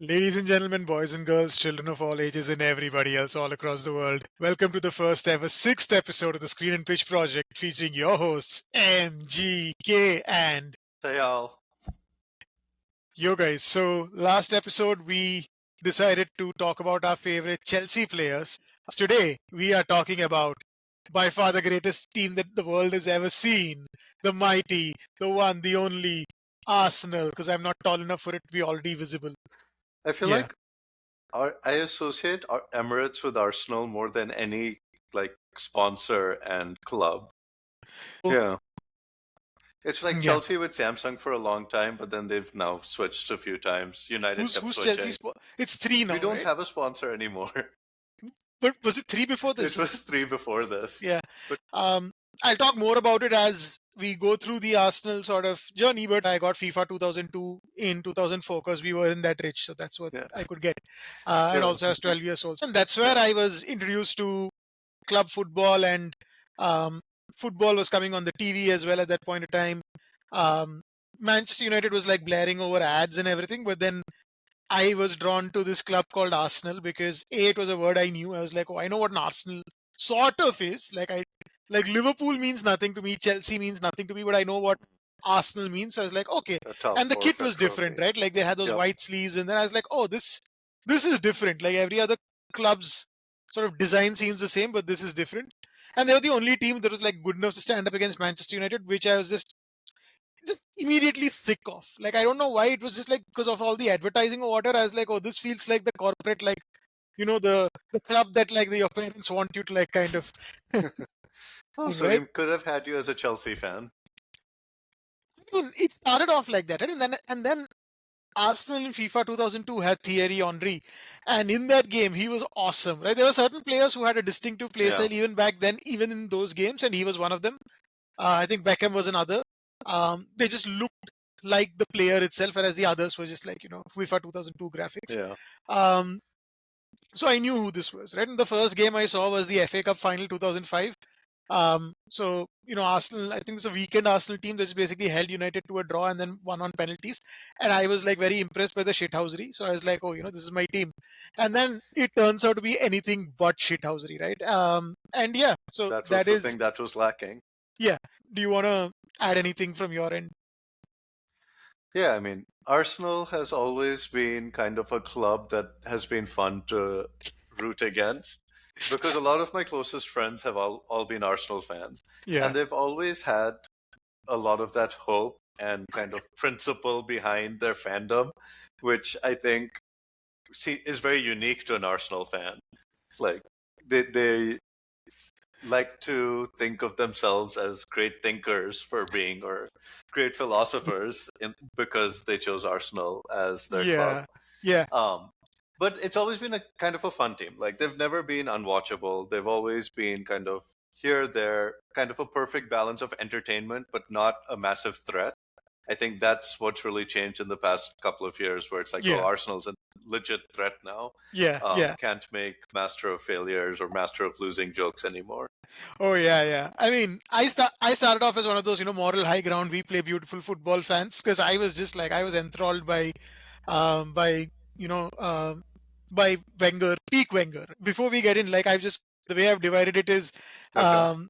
Ladies and gentlemen, boys and girls, children of all ages, and everybody else all across the world, welcome to the first ever sixth episode of the Screen and Pitch Project featuring your hosts, MGK and Say y'all. yo guys. So, last episode we decided to talk about our favorite Chelsea players. Today, we are talking about by far the greatest team that the world has ever seen, the mighty, the one, the only Arsenal, because I'm not tall enough for it to be already visible. I feel Yeah. like I associate Emirates with Arsenal more than any sponsor and club. Yeah. It's like Yeah. Chelsea with Samsung for a long time, but then they've now switched a few times. United kept Who's switching. Chelsea's? It's three We now, don't right? have a sponsor anymore. But was it three before It this? was 3 before this. Yeah. But I'll talk more about it as we go through the Arsenal sort of journey. But I got FIFA 2002 in 2004 because we were in that rich, so that's what yeah. I could get. And Yeah. also, I was 12 years old, and that's where I was introduced to club football, and um, football was coming on the TV as well at that point in time. Um, Manchester United was like blaring over ads and everything, but then I was drawn to this club called Arsenal because it was a word I knew. I was like, oh, I know what an Arsenal sort of is. Like Liverpool means nothing to me, Chelsea means nothing to me, but I know what Arsenal means. So I was like, okay. A top And the 4 kit was fifth different, trophy. right? Like they had those Yep. white sleeves, and then I was like, oh, this is different. Like every other club's sort of design seems the same, but this is different. And they were the only team that was like good enough to stand up against Manchester United, which I was just immediately sick of. Like I don't know why, it was just like because of all the advertising or whatever. I was like, oh, this feels like the corporate, like the club that like your parents want you to like kind of Oh, thing, so right? we could have had you as a Chelsea fan. I mean, it started off like that, right? And then Arsenal in FIFA 2002 had Thierry Henry, and in that game he was awesome, right? There were certain players who had a distinctive play Yeah. style even back then, even in those games, and he was one of them. I think Beckham was another. They just looked like the player itself, whereas the others were just like FIFA 2002 graphics. Yeah. Um, so I knew who this was, right? And the first game I saw was the FA Cup final 2005. So Arsenal, I think it's a weekend Arsenal team that's basically held United to a draw and then won on penalties. And I was like very impressed by the shithousery. So I was like, oh, this is my team. And then it turns out to be anything but shithousery, right? And yeah, so That was that the is thing that was lacking. yeah. Do you want to add anything from your end? Yeah, I mean, Arsenal has always been kind of a club that has been fun to root against because a lot of my closest friends have all been Arsenal fans. Yeah. And they've always had a lot of that hope and kind of principle behind their fandom, which I think is very unique to an Arsenal fan. Like, they like to think of themselves as great thinkers for being, or great philosophers because they chose Arsenal as their club. Yeah. Yeah. But it's always been a kind of a fun team. Like they've never been unwatchable. They've always been kind of here, there, kind of a perfect balance of entertainment, but not a massive threat. I think that's what's really changed in the past couple of years, where it's like, oh, Yeah. Arsenal's a legit threat now. Yeah. Yeah. Can't make master of failures or master of losing jokes anymore. Oh yeah, yeah. I mean, I started off as one of those moral high ground. We play beautiful football fans because I was just like I was enthralled by you know by Wenger, peak Wenger. Before we get in, like I've just the way I've divided it is Okay. um,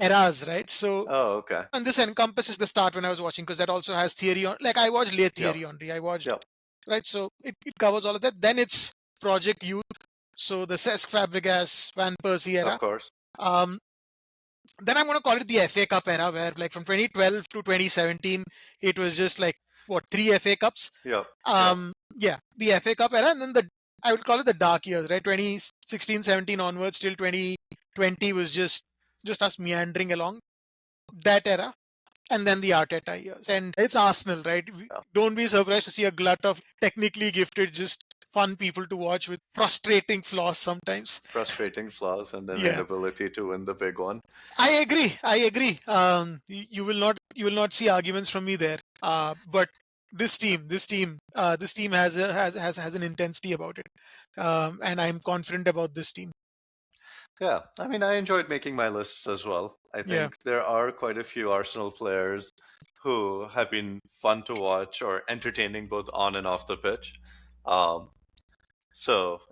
eras, right? So Oh, okay. and this encompasses the start when I was watching because that also has theory on. Like I watched late Yep. Thierry Henry. I watched Yep. right, so it covers all of that. Then it's Project Youth, so the Cesc Fabregas, Van Persie era. Of course. Then I'm going to call it the FA Cup era, where like from 2012 to 2017, it was just like what, 3 FA Cups. Yep. Yeah, the FA Cup era, and then I would call it the dark years, right? 2016, 17 onwards till 2020 was just us meandering along that era. And then the Arteta years. And it's Arsenal, right? Don't be surprised to see a glut of technically gifted, just fun people to watch with frustrating flaws sometimes. Frustrating flaws and then Yeah. inability to win the big one. I agree. You will not see arguments from me there. But this team has an intensity about it, and I'm confident about this team. Yeah, I mean, I enjoyed making my lists as well. I think there are quite a few Arsenal players who have been fun to watch or entertaining both on and off the pitch. Um,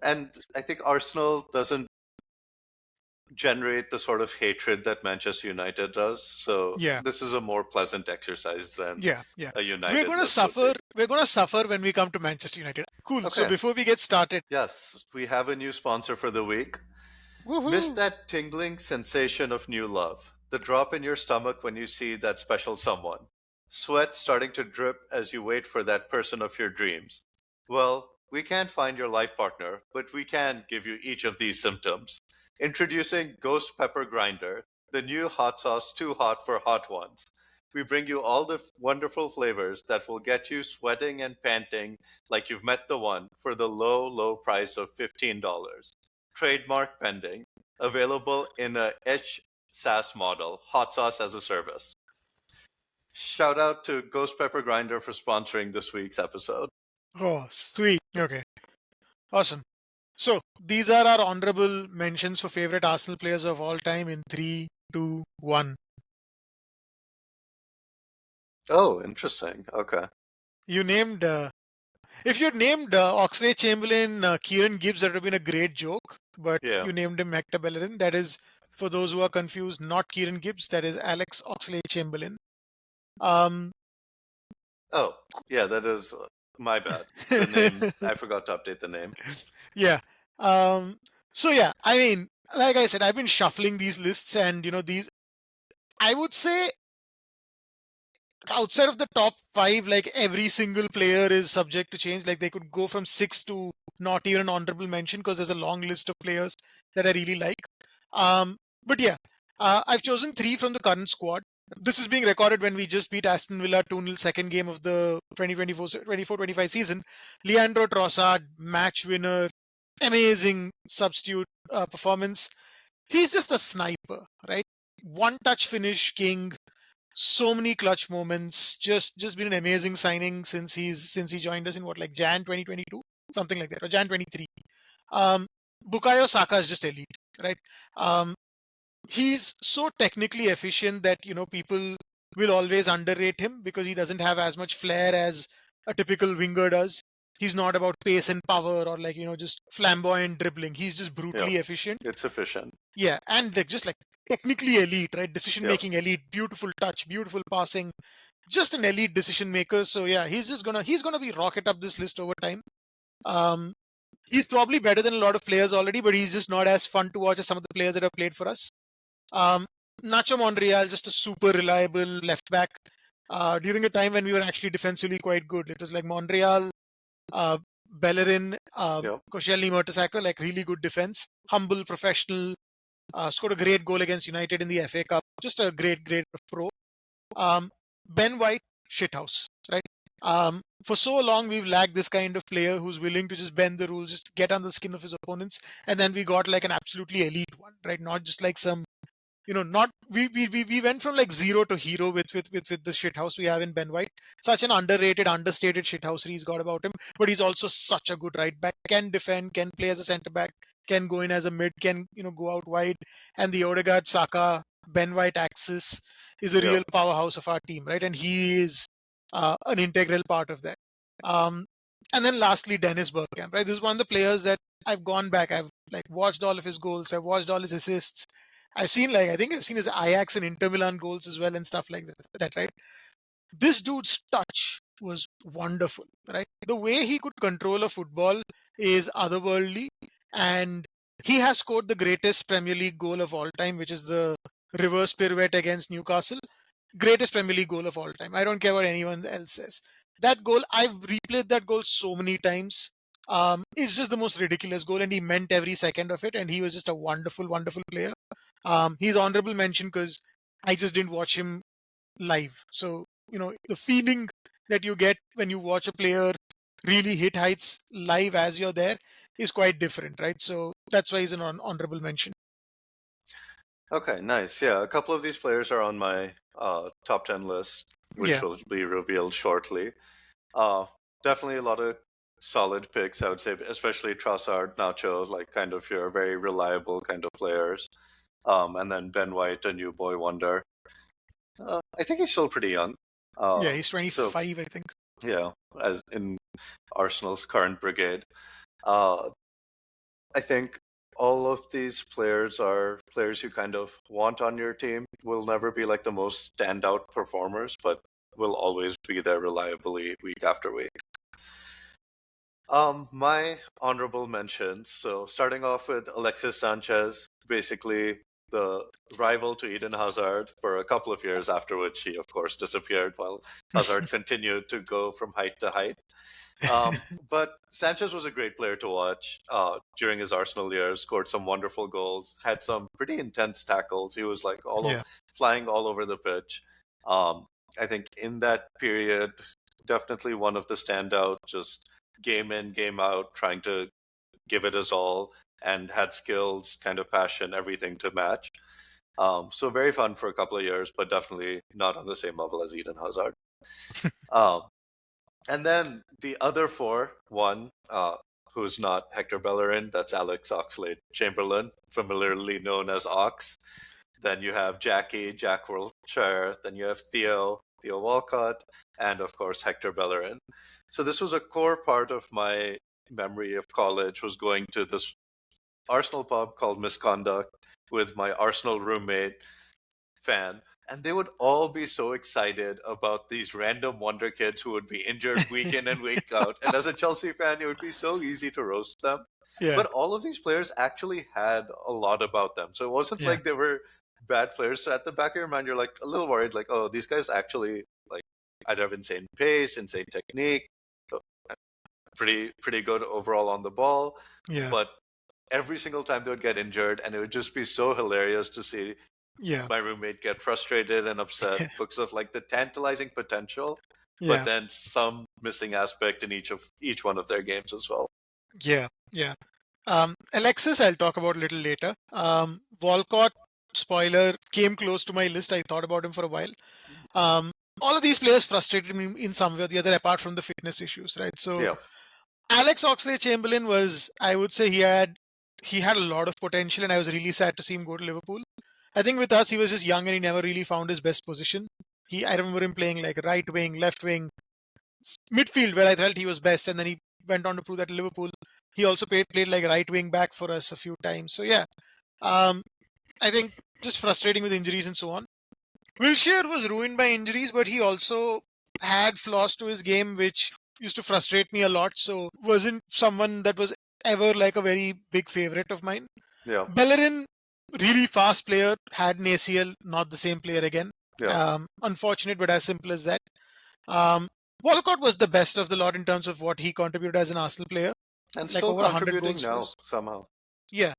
and I think Arsenal doesn't generate the sort of hatred that Manchester United does. So Yeah, this is a more pleasant exercise than yeah, yeah. a We're United gonna list would be. suffer. We're gonna suffer when we come to Manchester United. Cool. So Okay. before we get started, Yes, we have a new sponsor for the week. Miss woohoo! that tingling sensation of new love, the drop in your stomach when you see that special someone, sweat starting to drip as you wait for that person of your dreams. Well, we can't find your life partner, but we can give you each of these symptoms. Introducing Ghost Pepper Grinder, the new hot sauce too hot for hot ones. We bring you all the wonderful flavors that will get you sweating and panting like you've met the one for the low, low price of $15. Trademark pending. Available in a HSAS model, hot sauce as a service. Shout out to Ghost Pepper Grinder for sponsoring this week's episode. Oh, sweet. Okay, awesome. So these are our honorable mentions for favorite Arsenal players of all time in three, two, one. Oh, interesting. Okay. You named. If you'd named Oxlade-Chamberlain, Kieran Gibbs, that would have been a great joke. But Yeah. you named him Hector Bellerin. That is, for those who are confused, not Kieran Gibbs. That is Alex Oxlade-Chamberlain. Um, Oh, yeah, that is my bad. The name, I forgot to update the name. yeah. Um, so yeah, I mean, like I said, I've been shuffling these lists, and these. I would say outside of the top five, like every single player is subject to change. Like they could go from six to not even an honorable mention because there's a long list of players that I really like. But yeah, I've chosen three from the current squad. This is being recorded when we just beat Aston Villa 2-0 second game of the 2024-25 season. Leandro Trossard, match winner, amazing substitute performance. He's just a sniper, right? One touch finish king, so many clutch moments. Just been an amazing signing since he joined us in what, like Jan 2022, something like that, or Jan 23. Um, Bukayo Saka is just elite, right? Um, he's so technically efficient that people will always underrate him because he doesn't have as much flair as a typical winger does. He's not about pace and power or like just flamboyant dribbling. He's just Yeah, brutally efficient. it's efficient. Yeah, and like just like technically elite, right? Decision Yeah. making elite, beautiful touch, beautiful passing, just an elite decision maker. So yeah, he's gonna be rocket up this list over time. Um, he's probably better than a lot of players already, but he's just not as fun to watch as some of the players that have played for us. Um, Nacho Monreal, just a super reliable left back. During a time when we were actually defensively quite good, it was like Monreal, uh, Bellerin, Yeah. Koscielny, Mertesacker, like really good defense, humble, professional. Scored a great goal against United in the FA Cup. Just a great pro. Ben White, shithouse, right? For so long, we've lacked this kind of player who's willing to just bend the rules, just get on the skin of his opponents. And then we got like an absolutely elite one, right? Not just like some not we went from like zero to hero with the shithouse we have in Ben White. Such an underrated, understated shithousery he's got about him, but he's also such a good right back. Can defend, can play as a centre back, can go in as a mid, can go out wide. And the Odegaard, Saka, Ben White axis is a Yeah. real powerhouse of our team, right? And he is an integral part of that. Um, and then lastly, Dennis Bergkamp, right? This is one of the players that I've gone back. I've like watched all of his goals. I've watched all his assists. I think I've seen his Ajax and Inter Milan goals as well and stuff like that, right? This dude's touch was wonderful, right? The way he could control a football is otherworldly, and he has scored the greatest Premier League goal of all time, which is the reverse pirouette against Newcastle. Greatest Premier League goal of all time. I don't care what anyone else says. That goal, I've replayed that goal so many times. It's just the most ridiculous goal, and he meant every second of it. And he was just a wonderful, wonderful player. He's honorable mention because I just didn't watch him live. So, the feeling that you get when you watch a player really hit heights live as you're there is quite different, right? So that's why he's an honorable mention. Okay, nice. Yeah, a couple of these players are on my top 10 list, which Yeah. will be revealed shortly. Definitely a lot of solid picks, I would say, especially Trossard, Nacho, like kind of your very reliable kind of players. And then Ben White, a new boy wonder. I think he's still pretty young. Yeah, he's So 25, I think. Yeah, as in Arsenal's current brigade. Uh, I think all of these players are players you kind of want on your team. Will never be like the most standout performers, but will always be there reliably week after week. My honorable mentions. So starting off with Alexis Sanchez, basically the rival to Eden Hazard for a couple of years, after which he, of course, disappeared while Hazard continued to go from height to height. But Sanchez was a great player to watch during his Arsenal years. Scored some wonderful goals, had some pretty intense tackles. He was like Yeah, flying all over the pitch. Um, I think in that period, definitely one of the standout, just game in, game out, trying to give it his all, and had skills, kind of passion, everything to match. So very fun for a couple of years, but definitely not on the same level as Eden Hazard. Um, and then the other four, one who's not Hector Bellerin, that's Alex Oxlade-Chamberlain, familiarly known as Ox. Then you have Jack Wilshere. Then you have Theo Walcott, and of course Hector Bellerin. So this was a core part of my memory of college, was going to this Arsenal pub called Misconduct with my Arsenal roommate fan, and they would all be so excited about these random wonder kids who would be injured week in and week out. And as a Chelsea fan, it would be so easy to roast them. yeah, But all of these players actually had a lot about them. So it wasn't yeah, like they were bad players. So at the back of your mind, you're like a little worried, like, oh, these guys actually like either have insane pace, insane technique, pretty good overall on the ball. yeah, But every single time they would get injured, and it would just be so hilarious to see yeah, my roommate get frustrated and upset because of like the tantalizing potential, but yeah, then some missing aspect in each one of their games as well. yeah, yeah. Alexis, I'll talk about a little later. Walcott, spoiler, came close to my list. I thought about him for a while. Um, all of these players frustrated me in some way or the other, apart from the fitness issues, right? So Yeah, Alex Oxlade-Chamberlain was, I would say, he had a lot of potential, and I was really sad to see him go to Liverpool. I think with us, he was just young and he never really found his best position. I remember him playing like right wing, left wing, midfield, where I felt he was best, and then he went on to prove that at Liverpool. He also played like right wing back for us a few times. So yeah, um, I think just frustrating with injuries and so on. Wilshere was ruined by injuries, but he also had flaws to his game which used to frustrate me a lot. So wasn't someone that was ever like a very big favorite of mine. yeah, Bellerin, really fast player, had an ACL, not the same player again. yeah, Unfortunate, but as simple as that. Um, Walcott was the best of the lot in terms of what he contributed as an Arsenal player, and like still over 100 contributing goals for now us. somehow. Yeah,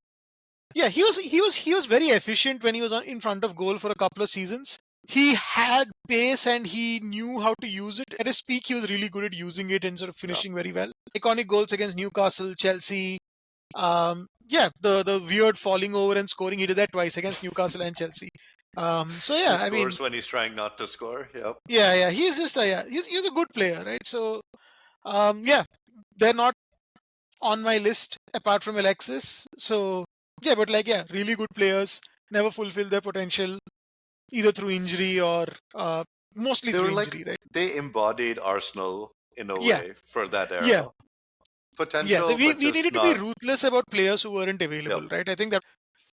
yeah, he was very efficient when he was in front of goal for a couple of seasons. He had pace and he knew how to use it. At his peak, he was really good at using it and sort of Yeah, finishing very well. Iconic goals against Newcastle, Chelsea. Yeah, the weird falling over and scoring. He did that twice against Newcastle and Chelsea. So he yeah, I mean, scores when he's trying not to score. Yep. yeah, he's just yeah, he's a good player, right? So yeah, they're not on my list apart from Alexis. So yeah, but like yeah, really good players never fulfill their potential either through injury or mostly They through were like injury, right? they embodied Arsenal in a Yeah, way for that yeah, era. yeah. Potential, We but we just needed to be not. ruthless about players who weren't Yep. available, right? I think that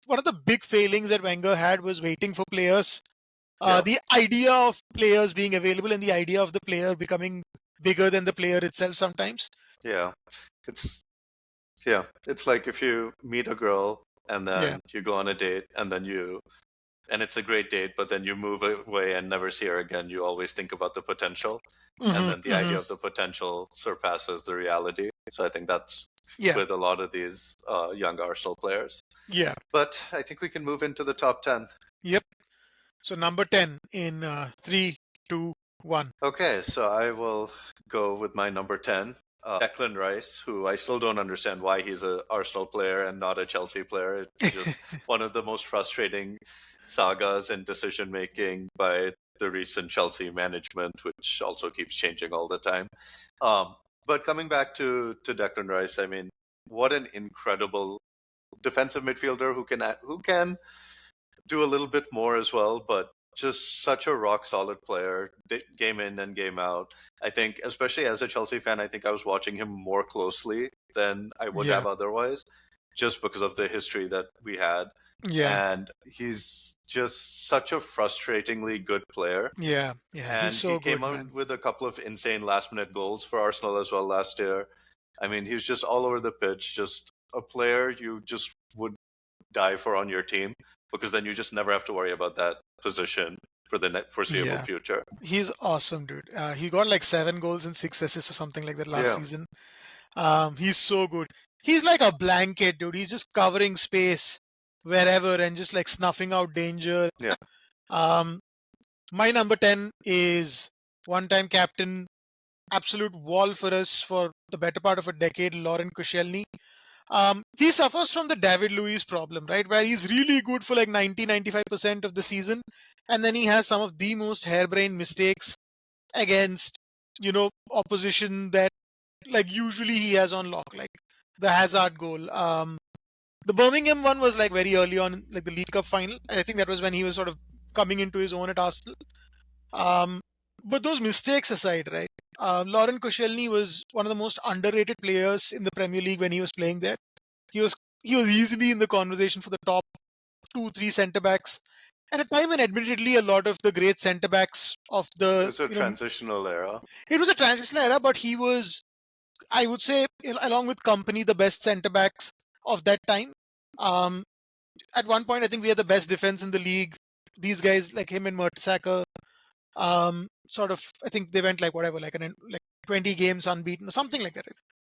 one of the big failings that Wenger had was waiting for players. Yeah. The idea of players being available and the idea of the player becoming bigger than the player itself sometimes. Yeah. It's It's like if you meet a girl and Yeah. then you go on a date and then and it's a great date, but then you move away and never see her again. You always think about the potential, and Hmm. then the Hmm. idea of the potential surpasses the reality. So I think that's Yeah. with a lot of these young Arsenal players. Yeah. But I think we can move into the top 10. Yep. So number 10 in 3, 2, 1. Okay, so I will go with my number 10, Declan Rice, who I still don't understand why he's an Arsenal player and not a Chelsea player. It's just one of the most frustrating sagas and decision making by the recent Chelsea management, which also keeps changing all the time. But coming back to Declan Rice, I mean, what an incredible defensive midfielder who can do a little bit more as well, but just such a rock solid player, game in and game out. I think, especially as a Chelsea fan, I think I was watching him more closely than I would Yeah, have otherwise, just because of the history that we had. yeah, And he's just such a frustratingly good player. yeah, yeah. He's And he so came good, out man. with a couple of insane last minute goals for Arsenal as well last year. I mean, he was just all over the pitch, just a player you just would die for on your team, because then you just never have to worry about that position for the foreseeable Yeah, future. he's awesome, dude. He got like 7 goals and 6 assists or something like that last Yeah, season. He's so good. He's like a blanket, dude. He's just covering space wherever and just like snuffing out danger. yeah. Um, my number 10 is one-time captain, absolute wall for us for the better part of a decade, Lauren Koscielny. He suffers from the David Luiz problem, right? Where he's really good for like 90-95% of the season. And then he has some of the most harebrained mistakes against, opposition that like usually he has on lock, like the Hazard goal. The Birmingham one was like very early on, like the League Cup final. I think that was when he was sort of coming into his own at Arsenal. Um, but those mistakes aside, right? Lauren Koscielny was one of the most underrated players in the Premier League when he was playing there. He was he was easily in the conversation for the top 2, 3 centre backs. At a time when, admittedly, a lot of the great centre backs of It the was a transitional era. it was a transitional era, but he was, I would say, along with Company, the best centre backs of that time. Um, at one point, I think we had the best defense in the league. These guys like him and Mertesacker, sort of, I think they went like whatever, like 20 games unbeaten or something like that.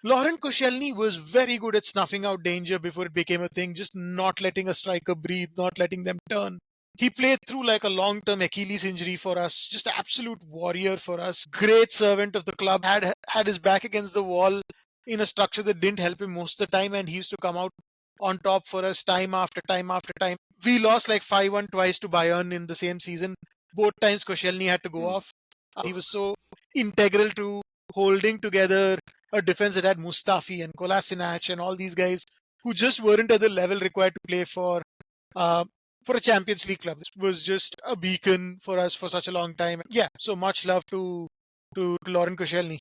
Lauren Koscielny was very good at snuffing out danger before it became a thing, just not letting a striker breathe, not letting them turn. He played through like a long-term Achilles injury for us, just absolute warrior for us. Great servant of the club, had his back against the wall in a structure that didn't help him most of the time, and he used to come out on top for us time after time after time. We lost like 5-1 twice to Bayern in the same season. Both times Koscielny had to go off. He was so integral to holding together a defense that had Mustafi and Kolasinac and all these guys who just weren't at the level required to play uh, for a Champions League club. This was just a beacon for us for such a long time. Yeah, so much love to Lauren Koscielny.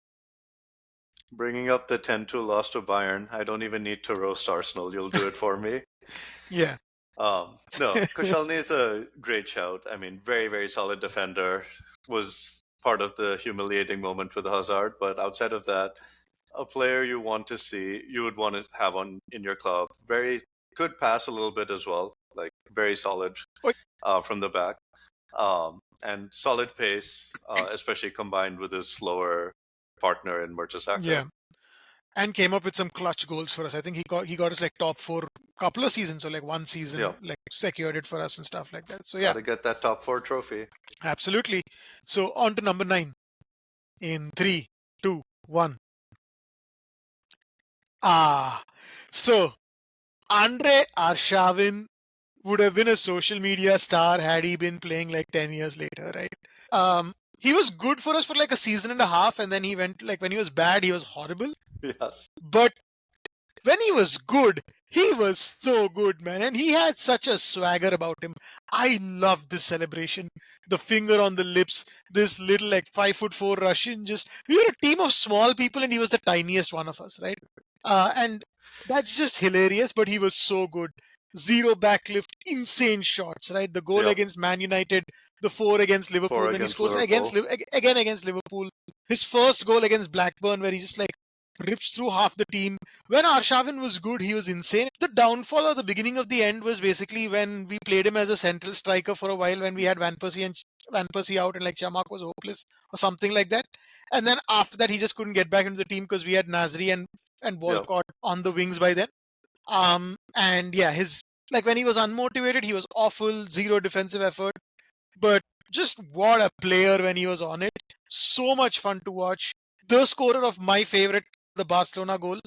Bringing up the 10-2 loss to Bayern, I don't even need to roast Arsenal. You'll do it for me. Yeah. No, Koscielny is a great shout. I mean, very, very solid defender. Was part of the humiliating moment with Hazard, but outside of that, a player you want to see, you would want to have in your club. Very could pass a little bit as well, like very solid from the back, and solid pace, especially combined with his slower partner in Mertesacker. Yeah. And came up with some clutch goals for us. I think he got us like top 4 couple of seasons, or like one season, Yeah. like secured it for us and stuff like that. So yeah, Gotta get that top 4 trophy. absolutely. So on to number 9 in 3, 2, 1. So Andre Arshavin would have been a social media star had he been playing like 10 years later, right? He was good for us for like a season and a half, and then he went, like, when he was bad, he was horrible. Yes. But when he was good, he was so good, man. And he had such a swagger about him. I loved this celebration. The finger on the lips, this little like 5'4" Russian. We were a team of small people and he was the tiniest one of us, right? And that's just hilarious, but he was so good. Zero backlift, insane shots, right? The goal against Man United, the 4 against Liverpool, then he scores Liverpool. again against Liverpool. His first goal against Blackburn, where he just like rips through half the team. When Arshavin was good, he was insane. The downfall or the beginning of the end was basically when we played him as a central striker for a while, when we had Van Persie out and like Chamak was hopeless or something like that. And then after that, he just couldn't get back into the team because we had Nasri and Walcott on the wings by then. And yeah, his, like, when he was unmotivated, he was awful, zero defensive effort. But just what a player when he was on it. So much fun to watch. The scorer of my favorite, the Barcelona goal.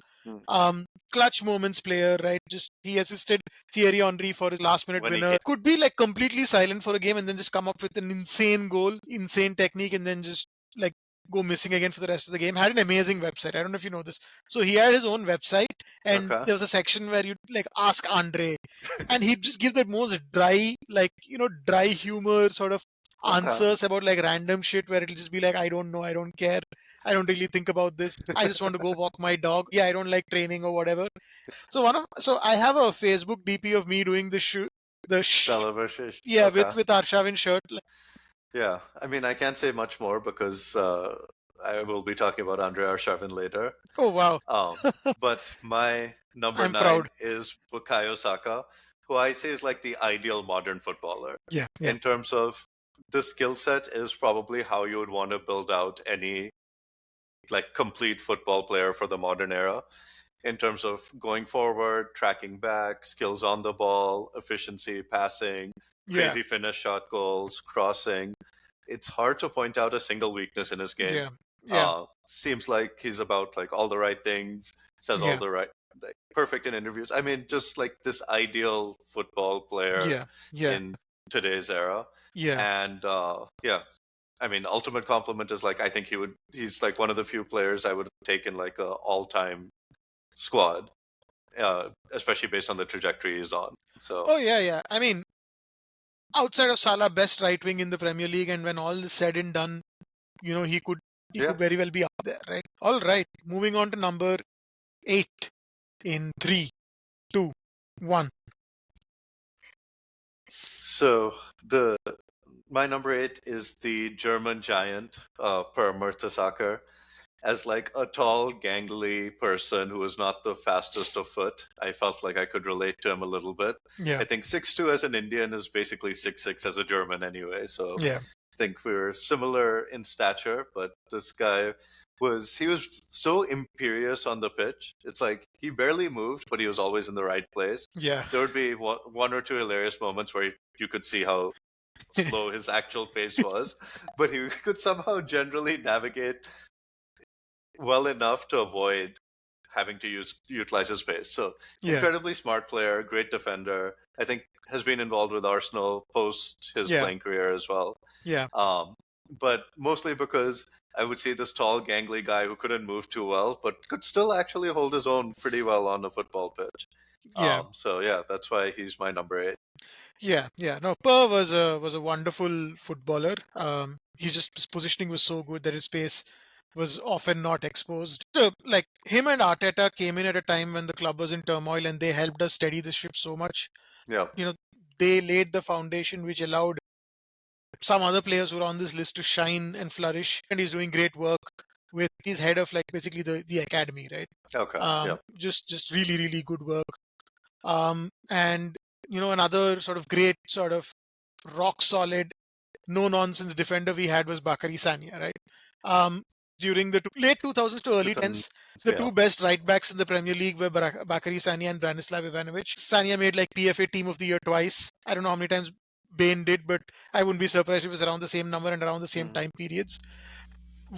Clutch moments player, right? Just he assisted Thierry Henry for his last minute winner. Could be like completely silent for a game and then just come up with an insane goal, insane technique, and then just like go missing again for the rest of the game. Had an amazing website. I don't know if you know this. So he had his own website, and there was a section where you'd like ask Andre, and he'd just give that most dry, like, dry humor sort of Okay. answers about like random shit where it'll just be like, I don't know, I don't care, I don't really think about this. I just want to go walk my dog. Yeah, I don't like training or whatever. So I have a Facebook DP of me doing Television. yeah, Okay. with Arshavin shirt. Yeah. I mean, I can't say much more because I will be talking about Andrei Arshavin later. Oh wow, Um, but my number I'm proud. 9 is Bukayo Saka, who I say is like the ideal modern footballer. Yeah, yeah, In terms of the skill set is probably how you would want to build out any like complete football player for the modern era in terms of going forward, tracking back, skills on the ball, efficiency, passing, yeah, crazy finish shot goals, crossing. It's hard to point out a single weakness in his game. yeah, yeah, Seems like he's about like all the right things, says all yeah, the right, like, perfect in interviews. I mean, just like this ideal football player yeah, yeah, in today's era. yeah, And yeah, I mean, ultimate compliment is like I think he's like one of the few players I would take in like a all-time squad, especially based on the trajectory he's on. So oh yeah, yeah. I mean, outside of Salah, best right wing in the Premier League, and when all is said and done, he yeah. could very well be up there, right? All right, moving on to number 8 in 3, 2, 1. So the my number 8 is the German giant, Per Mertesacker. As like a tall, gangly person who is not the fastest of foot, I felt like I could relate to him a little bit. Yeah, I think 6'2" as an Indian is basically 6'6" as a German anyway. So yeah, I think we were similar in stature, but this guy he was so imperious on the pitch. It's like he barely moved, but he was always in the right place. yeah, There would be one or two hilarious moments where you could see how slow his actual pace was, but he could somehow generally navigate well enough to avoid having to utilize his pace. So yeah, incredibly smart player, great defender. I think has been involved with Arsenal post his yeah, playing career as well. yeah, But mostly because I would say this tall, gangly guy who couldn't move too well, but could still actually hold his own pretty well on a football pitch. yeah, So yeah, that's why he's my number 8. yeah, yeah. No, Per was a wonderful footballer. His positioning was so good that his pace was often not exposed. So, like him and Arteta came in at a time when the club was in turmoil, and they helped us steady the ship so much. Yeah, You know, they laid the foundation which allowed some other players who are on this list to shine and flourish. And he's doing great work with his head of like basically the academy, right? okay, yeah, Just really really good work. And another sort of great sort of rock solid no nonsense defender we had was Bakary Sania, right? During the late 2000s to early 2000, 10s, the yeah, two best right backs in the Premier League were Bakary Sania and Branislav Ivanovic. Sania made like PFA Team of the Year twice. I don't know how many times Bain did, but I wouldn't be surprised if it was around the same number and around the same mm, time periods.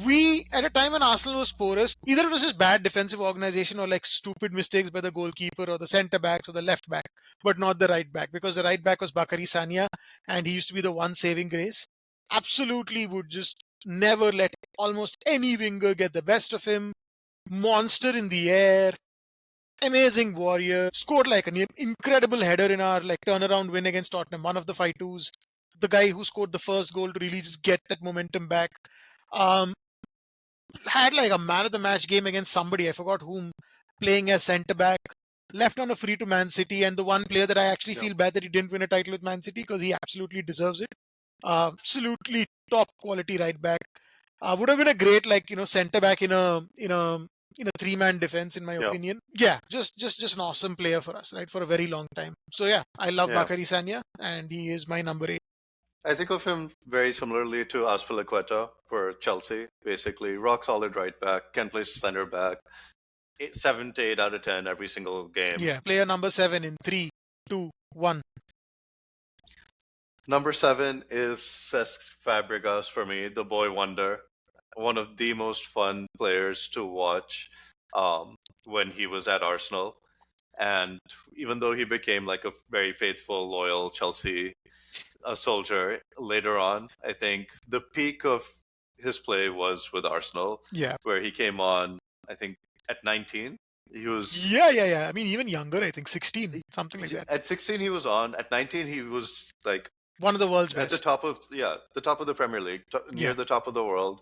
We, at a time when Arsenal was porous, either it was just bad defensive organization or like stupid mistakes by the goalkeeper or the centre backs or the left back, but not the right back, because the right back was Bakary Sania and he used to be the one saving grace. Absolutely would just never let almost any winger get the best of him. Monster in the air, amazing warrior, scored like an incredible header in our like turnaround win against Tottenham, one of the 5-2s. The guy who scored the first goal to really just get that momentum back. Um, had like a man of the match game against somebody, I forgot whom, playing as centre back, left on a free to Man City, and the one player that I actually yeah, feel bad that he didn't win a title with Man City because he absolutely deserves it. Absolutely top quality right back. Would have been a great centre back in a three-man defense, in my yeah, opinion. Yeah, just an awesome player for us, right, for a very long time. So yeah, I love yeah. Bakary Sanya, and he is my number 8. I think of him very similarly to Azpilicueta for Chelsea. Basically, rock solid right back, can play center back, 7 to 8 out of 10 every single game. Yeah, player number 7 in 3, 2, 1. Number 7 is Cesc Fabregas for me, the boy wonder. One of the most fun players to watch when he was at Arsenal. And even though he became like a very faithful, loyal Chelsea soldier later on, I think the peak of his play was with Arsenal, Yeah. where he came on, I think, at 19. He was Yeah. I mean, even younger, I think 16, something like that. at 16 he was on. At 19 he was like One of the world's at the best. top of the Premier League, near Yeah, the top of the world,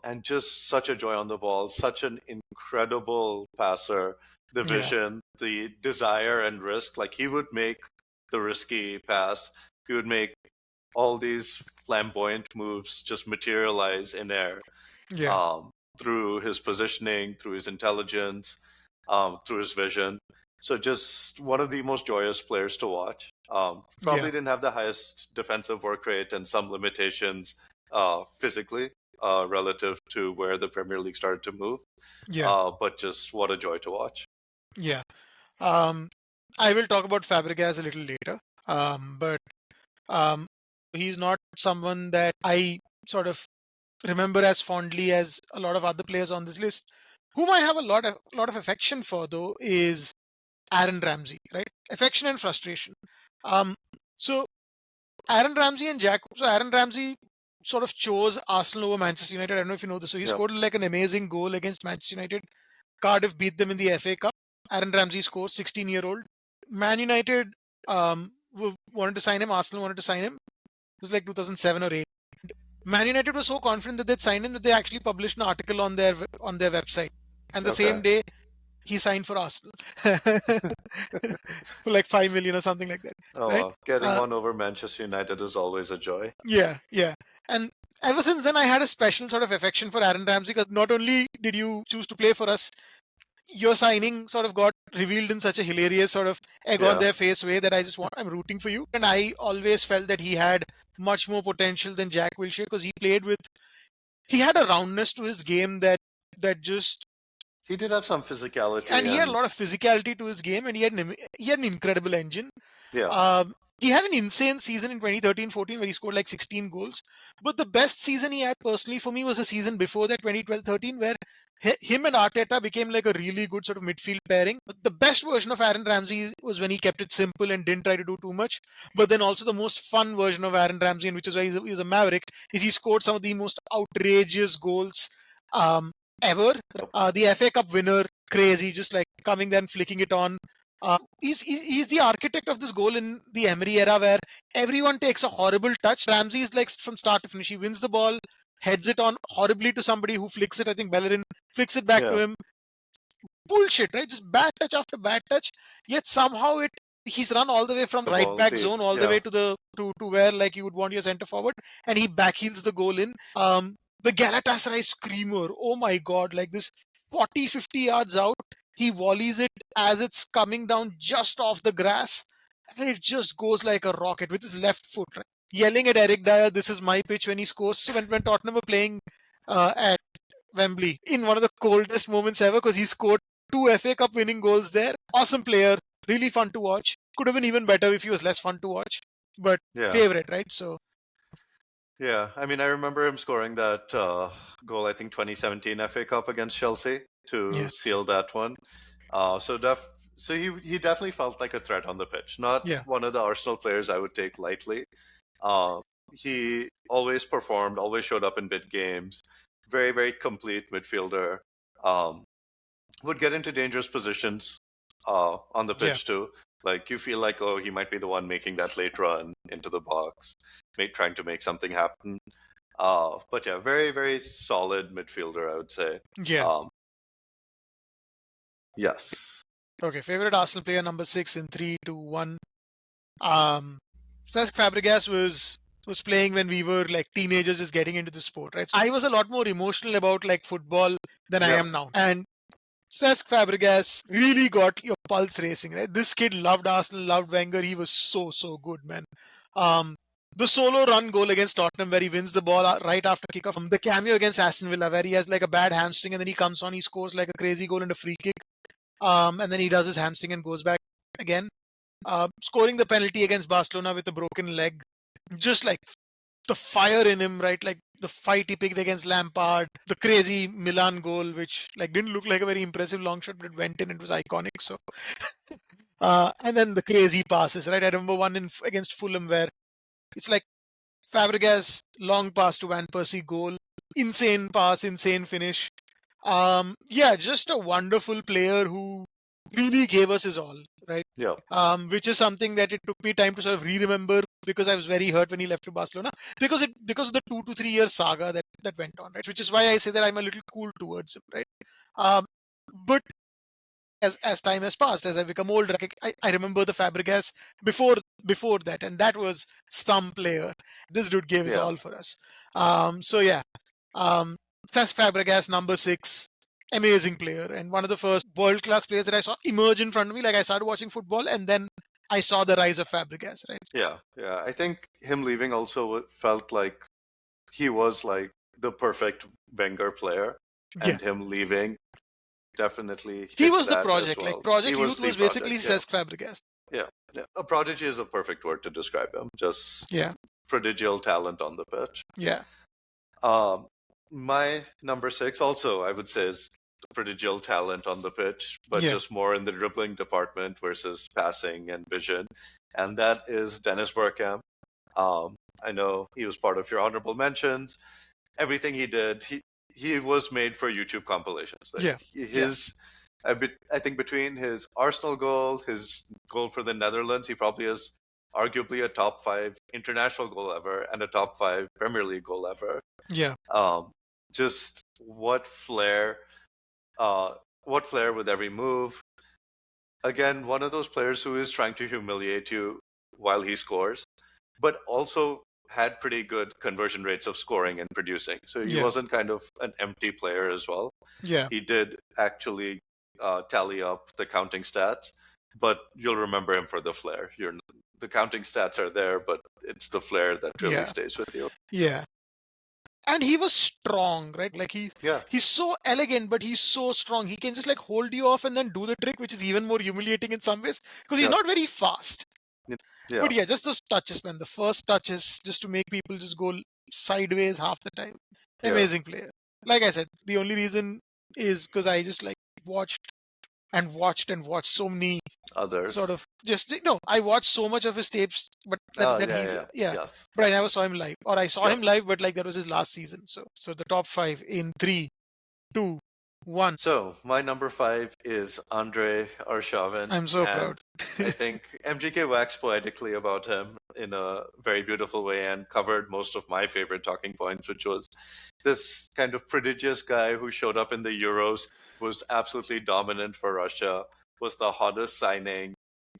and just such a joy on the ball, such an incredible passer. The yeah, vision, the desire and risk. Like he would make the risky pass. He would make all these flamboyant moves just materialize in air, yeah, um, through his positioning, through his intelligence, through his vision. So just one of the most joyous players to watch. yeah, Probably didn't have the highest defensive work rate and some limitations physically relative to where the Premier League started to move. yeah, But just what a joy to watch. yeah. Um, I will talk about Fabregas a little later. But um, he's not someone that I sort of remember as fondly as a lot of other players on this list. Whom I have a lot of affection for, though, is Aaron Ramsey, right? Affection and frustration. Um, so Aaron Ramsey and Jack. So Aaron Ramsey sort of chose Arsenal over Manchester United. I don't know if you know this. So he Yeah, scored like an amazing goal against Manchester United. Cardiff beat them in the FA Cup. Aaron Ramsey scores, 16-year-old. Man United wanted to sign him. Arsenal wanted to sign him. It was like 2007 or 8. Man United was so confident that they'd sign him that they actually published an article on their website. And the okay. same day, he signed for Arsenal for like 5 million or something like that, Oh, right? well, getting Uh, one over Manchester United is always a joy. yeah, yeah. And ever since then, I had a special sort of affection for Aaron Ramsey because not only did you choose to play for us, your signing sort of got revealed in such a hilarious sort of egg on Yeah, their face way that I'm rooting for you. And I always felt that he had much more potential than Jack Wilshere because he had a roundness to his game that just he did have some physicality, and he had a and lot of physicality to his game, and he had an incredible engine. yeah, Um, he had an insane season in 2013-14 where he scored like 16 goals. But the best season he had personally for me was the season before that, 2012-13, where him and Arteta became like a really good sort of midfield pairing. But the best version of Aaron Ramsey was when he kept it simple and didn't try to do too much. But then also the most fun version of Aaron Ramsey, and which is why he's a maverick, is he scored some of the most outrageous goals ever. The FA Cup winner, crazy, just like coming there and flicking it on. He's the architect of this goal in the Emery era where everyone takes a horrible touch. Ramsey is like from start to finish. He wins the ball, heads it on horribly to somebody who flicks it. I think Bellerin flicks it back to yeah, him. Bullshit, right? Just bad touch after bad touch. Yet somehow he's run all the way from the right ball, back the zone all the yeah, way to where like you would want your centre forward, and he backheels the goal in. The Galatasaray screamer. Oh my god, like this 40-50 yards out, he volleys it as it's coming down just off the grass, and it just goes like a rocket with his left foot, right? Yelling at Eric Dyer, "This is my pitch" when he scores. So when Tottenham were playing at Wembley in one of the coldest moments ever because he scored two FA Cup winning goals there. Awesome player, really fun to watch. Could have been even better if he was less fun to watch, but yeah. favorite, right? So Yeah, I mean, I remember him scoring that goal, I think 2017 FA Cup against Chelsea yeah, to seal that one. So he definitely felt like a threat on the pitch. Not yeah, one of the Arsenal players I would take lightly. Uh, he always performed, always showed up in big games. Very, very complete midfielder. Um, would get into dangerous positions on the yeah, pitch too. Like you feel like, oh, he might be the one making that late run into the box, trying to make something happen. But yeah, very, very solid midfielder, I would say. yeah. Um, yes. Okay, favorite Arsenal player number 6 in 3, 2, 1. Um, Cesc Fabregas was playing when we were like teenagers, just getting into the sport, right? So I was a lot more emotional about like football than I Yeah. am now, and Cesc Fabregas really got your pulse racing, right? This kid loved Arsenal, loved Wenger. He was so good, man. Um, the solo run goal against Tottenham where he wins the ball right after kickoff. The cameo against Aston Villa where he has like a bad hamstring and then he comes on, he scores like a crazy goal and a free kick. And then he does his hamstring and goes back again. Scoring the penalty against Barcelona with a broken leg. Just like the fire in him, right? Like the fight he picked against Lampard, the crazy Milan goal, which like didn't look like a very impressive long shot, but it went in. It was iconic. So, and then the crazy passes, right? I remember one against Fulham where it's like Fabregas long pass to Van Persie goal, insane pass, insane finish. Yeah, just a wonderful player who really gave us his all. right? Yeah. Which is something that it took me time to sort of re-remember because I was very hurt when he left to Barcelona because of the 2 to 3 year saga that went on, right? Which is why I say that I'm a little cool towards him, right? Um, but as time has passed, as I become older, I remember the Fabregas before that, and that was some player. This dude gave his Yeah. all for us. So yeah, Cesc Fabregas, number 6, amazing player, and one of the first world class players that I saw emerge in front of me. Like I started watching football, and then I saw the rise of Fabregas, right? Yeah. Yeah. I think him leaving also felt like he was like the perfect Wenger player, Yeah, and him leaving definitely he hit was the that as project. Like well. He Project was Youth the was basically project. Yeah. Cesc Fabregas. Yeah. Yeah. A prodigy is a perfect word to describe him. Just Yeah, prodigal talent on the pitch. yeah, Um, my number 6 also, I would say, is prodigal talent on the pitch, but yeah, just more in the dribbling department versus passing and vision. And that is Dennis Bergkamp. Um, I know he was part of your honorable mentions. Everything he did, he was made for YouTube compilations. Like yeah, yeah, I think between his Arsenal goal, his goal for the Netherlands, he probably has arguably a top 5 international goal ever and a top 5 Premier League goal ever. yeah, Um, just uh, what flair with every move. Again, one of those players who is trying to humiliate you while he scores, but also had pretty good conversion rates of scoring and producing. So he yeah, wasn't kind of an empty player as well. yeah, He did actually tally up the counting stats, but you'll remember him for the flair. The counting stats are there, but it's the flair that really yeah, stays with you. yeah. And he was strong, right? Like Yeah, he's so elegant, but he's so strong. He can just like hold you off and then do the trick, which is even more humiliating in some ways because he's yeah, not very fast. yeah, But yeah, just those touches, man. The first touches, just to make people just go sideways half the time. yeah. Amazing player. Like I said, the only reason is because I just like watched and watched and watched so many Others. sort of just no. I watched so much of his tapes, but Oh, that yeah, he's yeah, yeah. yes. But I never saw him live, or I saw Yep. him live, but like that was his last season. So the top 5 in 3, 2, 1. So my number 5 is Andre Arshavin, I'm so proud. and I think MGK waxed poetically about him in a very beautiful way and covered most of my favorite talking points, which was this kind of prodigious guy who showed up in the Euros, was absolutely dominant for Russia, was the hottest signing,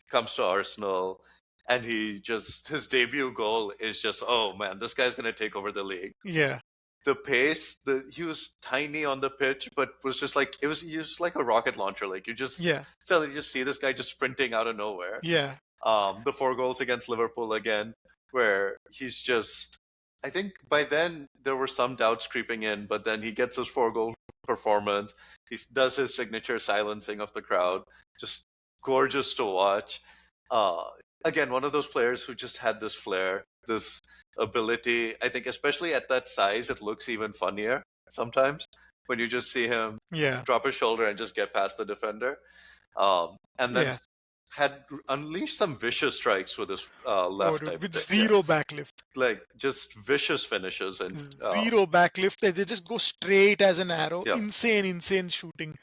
comes to Arsenal, and his debut goal is just, oh man, this guy's going to take over the league. Yeah, The pace, he was tiny on the pitch, but was just like he was like a rocket launcher. Like yeah, suddenly just see this guy just sprinting out of nowhere. yeah, The 4 goals against Liverpool again, where he's just. I think by then there were some doubts creeping in, but then he gets his 4 goal performance. He does his signature silencing of the crowd, just gorgeous to watch. Uh, Again, one of those players who just had this flair, this ability. I think, especially at that size, it looks even funnier sometimes when you just see him yeah, drop his shoulder and just get past the defender. And then yeah. had unleashed some vicious strikes with his Oh, left, I dude, with think. Yeah. zero backlift. Like just vicious finishes and Zero backlift. They just go straight as an arrow. yeah, Insane shooting.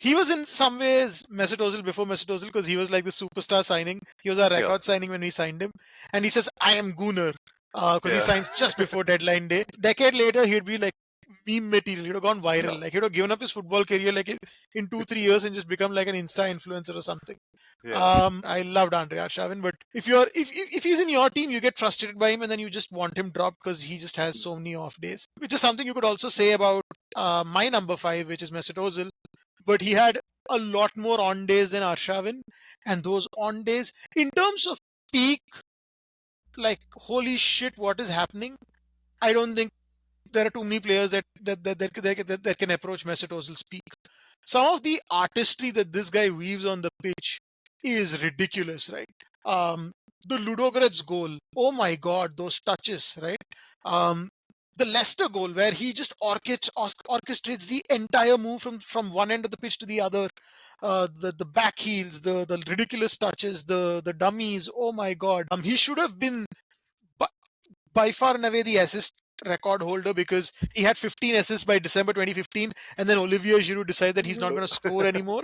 He was in some ways Mesut Ozil before Mesut Ozil because he was like the superstar signing. He was our yeah, record signing when we signed him, and he says, "I am Gunnar," because he yeah, signs just before deadline day. Decade later, he'd be like meme material. He'd have gone yeah, viral. Like he'd have given up his football career like in 2 3 years and just become like an Insta influencer or something. yeah, I loved Andre Arshavin, but if he's in your team, you get frustrated by him, and then you just want him dropped because he just has so many off days. Which is something you could also say about my number 5, which is Mesut Ozil. But he had a lot more on days than Arshavin, and those on days, in terms of peak, like holy shit, what is happening? I don't think there are too many players that can approach Mesut Ozil's peak. Some of the artistry that this guy weaves on the pitch is ridiculous, right? Um, the Ludogorets goal, oh my god, those touches, right? Um, the Leicester goal where he just orchestrates the entire move from one end of the pitch to the other. The back heels, the ridiculous touches, the dummies. Oh my god, he should have been by, by far and away the assist record holder because he had 15 assists by December 2015, and then Olivier Giroud decided that he's not going to score anymore.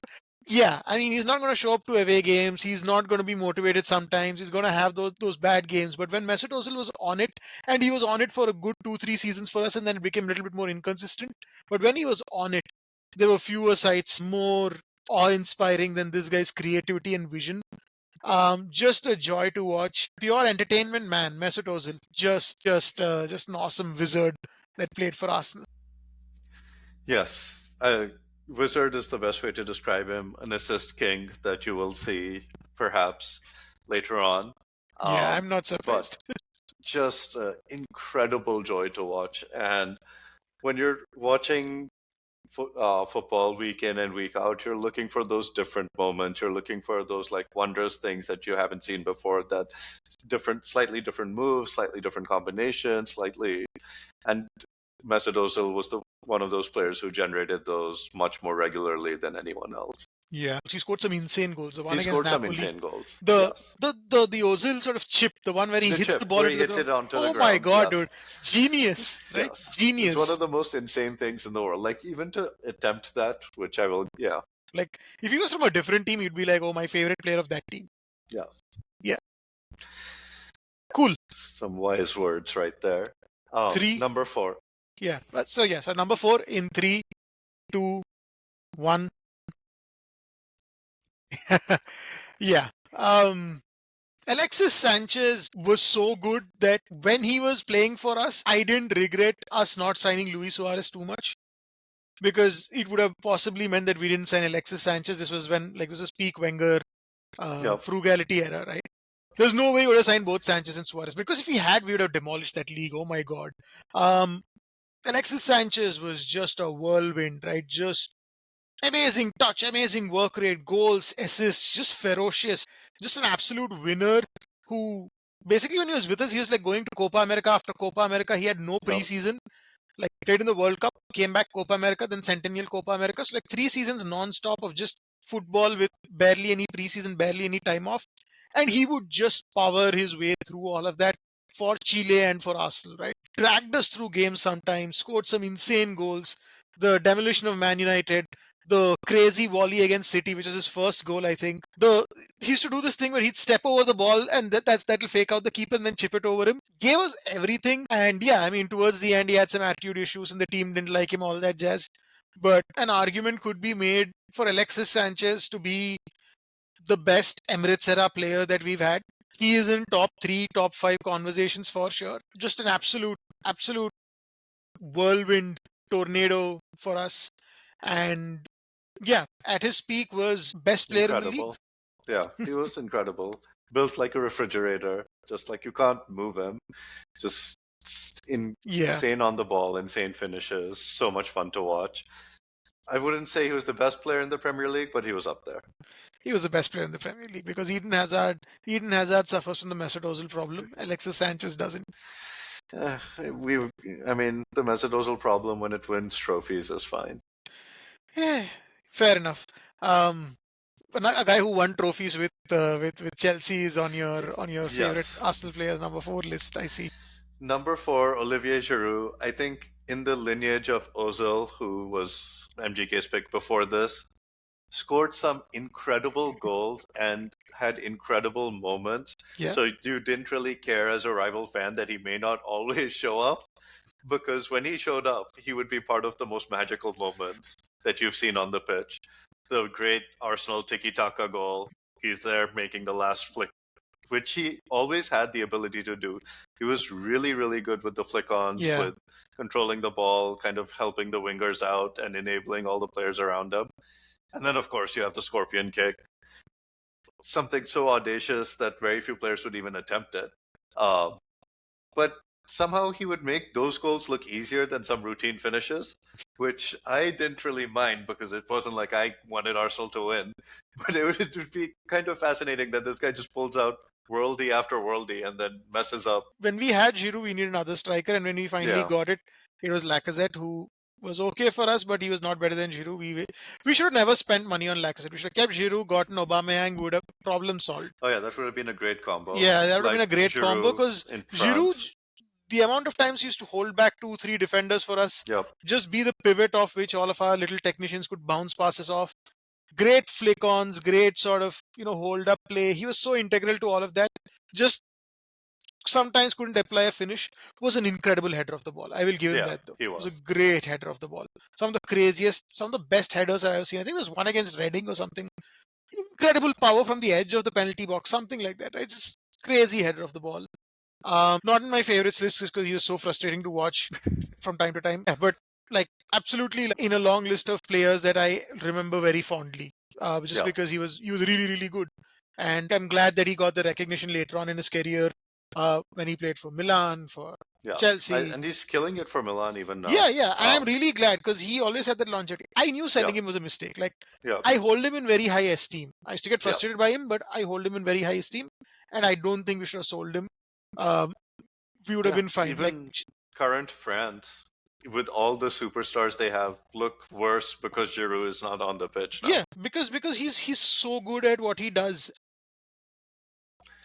Yeah, I mean, he's not going to show up to away games. He's not going to be motivated sometimes. He's going to have those bad games. But when Mesut Ozil was on it, and he was on it for a good 2-3 seasons for us, and then it became a little bit more inconsistent. But when he was on it, there were fewer sights more awe-inspiring than this guy's creativity and vision. Just a joy to watch. Pure entertainment, man. Mesut Ozil, just an awesome wizard that played for Arsenal. Yes, wizard is the best way to describe him. An assist king that you will see perhaps later on. Yeah, I'm not But surprised. just incredible joy to watch. And when you're watching football week in and week out, you're looking for those different moments. You're looking for those like wondrous things that you haven't seen before. That slightly different moves, slightly different combinations, slightly. And Mesut Ozil was one of those players who generated those much more regularly than anyone else. Yeah, he scored some insane goals. The one He against scored some Napoli, insane goals. the Yes. the Ozil sort of chip, the one where he The hits chip the ball where into he the hits ground. it onto the Oh my ground. god, Yes. dude, genius, right? Yes. It's one Genius. of the most insane things in the world. Like even to attempt that, which I will, yeah. Like if he was from a different team, you'd be like, oh, my favorite player of that team. Yes. Yeah. Cool. Some wise words right there. Three. Number 4. Yeah. So number 4 in 3, 2, 1. Yeah. Alexis Sanchez was so good that when he was playing for us, I didn't regret us not signing Luis Suarez too much, because it would have possibly meant that we didn't sign Alexis Sanchez. This was when, like, this was peak Wenger Yep. frugality era, right? There's no way we would have signed both Sanchez and Suarez, because if we had, we would have demolished that league. Oh my god. Alexis Sanchez was just a whirlwind, right? Just amazing touch, amazing work rate, goals, assists, just ferocious, just an absolute winner who basically, when he was with us, he was like going to Copa America after Copa America. He had no Yep. preseason. Like, played in the World Cup, came back Copa America, then Centennial Copa America. So like 3 seasons non-stop of just football with barely any preseason, barely any time off. And he would just power his way through all of that for Chile and for Arsenal, right? Dragged us through games sometimes, scored some insane goals. The demolition of Man United, the crazy volley against City, which was his first goal, I think. He used to do this thing where he'd step over the ball and that'll fake out the keeper and then chip it over him. Gave us everything. And yeah, I mean, towards the end, he had some attitude issues and the team didn't like him, all that jazz. But an argument could be made for Alexis Sanchez to be the best Emirates era player that we've had. He is in top 3, top 5 conversations for sure. Just an absolute whirlwind tornado for us. And yeah, at his peak was best player in the league. Incredible. Yeah, he was incredible. Built like a refrigerator, just like you can't move him. Just insane on the ball, insane finishes. So much fun to watch. I wouldn't say he was the best player in the Premier League, but he was up there. He was the best player in the Premier League because Eden Hazard suffers from the Mesut Ozil problem. Alexis Sanchez doesn't. I mean, the Mesut Ozil problem when it wins trophies is fine. Yeah, fair enough. A guy who won trophies with Chelsea is on your favorite Yes. Arsenal players number 4 list. I see. Number 4, Olivier Giroud. I think in the lineage of Ozil, who was MGK's pick before this, scored some incredible goals and had incredible moments. Yeah. So you didn't really care as a rival fan that he may not always show up, because when he showed up, he would be part of the most magical moments that you've seen on the pitch. The great Arsenal tiki-taka goal. He's there making the last flick, which he always had the ability to do. He was really, really good with the flick-ons, with controlling the ball, kind of helping the wingers out and enabling all the players around him. And then, of course, you have the scorpion kick. Something so audacious that very few players would even attempt it. But somehow he would make those goals look easier than some routine finishes, which I didn't really mind because it wasn't like I wanted Arsenal to win. But it would be kind of fascinating that this guy just pulls out worldie after worldie and then messes up. When we had Giroud, we needed another striker, and when we finally got it, it was Lacazette, who was okay for us, but he was not better than Giroud. We should have never spent money on Lacazette. We should have kept Giroud, gotten Aubameyang, we would have problem solved. Oh yeah, that would have been a great combo. Yeah, that would have been a great combo, because Giroud, the amount of times he used to hold back 2-3 defenders for us, just be the pivot off which all of our little technicians could bounce passes off. Great flick-ons, great sort of, hold-up play. He was so integral to all of that. Just sometimes couldn't apply a finish. Was an incredible header of the ball. I will give him Yeah, that, though. he Was a was. great header of the ball. Some of the craziest, some of the best headers I've ever seen. I think there's one against Reading or something. Incredible power from the edge of the penalty box, something like that. Right? Just crazy header of the ball. Not in my favorites list because he was so frustrating to watch from time to time. Yeah, but like absolutely in a long list of players that I remember very fondly, just Yeah, because he was really really good, and I'm glad that he got the recognition later on in his career when he played for Milan, for yeah. Chelsea. And he's killing it for Milan even Yeah, now. yeah, and I'm really glad because he always had that longevity. I knew Yeah, selling him was a mistake. Like yeah, I hold him in very high esteem. I used to get yeah, frustrated by him, but I hold him in very high esteem, and I don't think we should have sold him. Um, we would have yeah. been fine. Like, Even current France, with all the superstars they have, look worse because Giroud is not on the pitch now. yeah, because he's so good at what he does.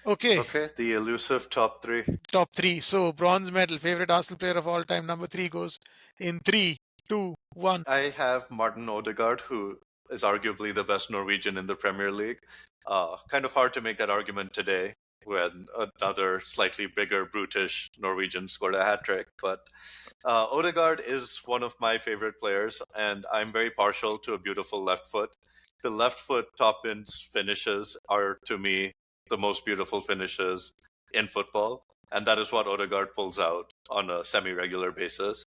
Okay, Okay, the elusive top three. top three. So bronze medal, favorite Arsenal player of all time. Number three goes in 3, 2, 1. I have Martin Odegaard, who is arguably the best Norwegian in the Premier League. Kind of hard to make that argument today when another slightly bigger, brutish Norwegian scored a hat trick. But Odegaard is one of my favorite players, and I'm very partial to a beautiful left foot. The left foot top in finishes are, to me, the most beautiful finishes in football, and that is what Odegaard pulls out on a semi-regular basis.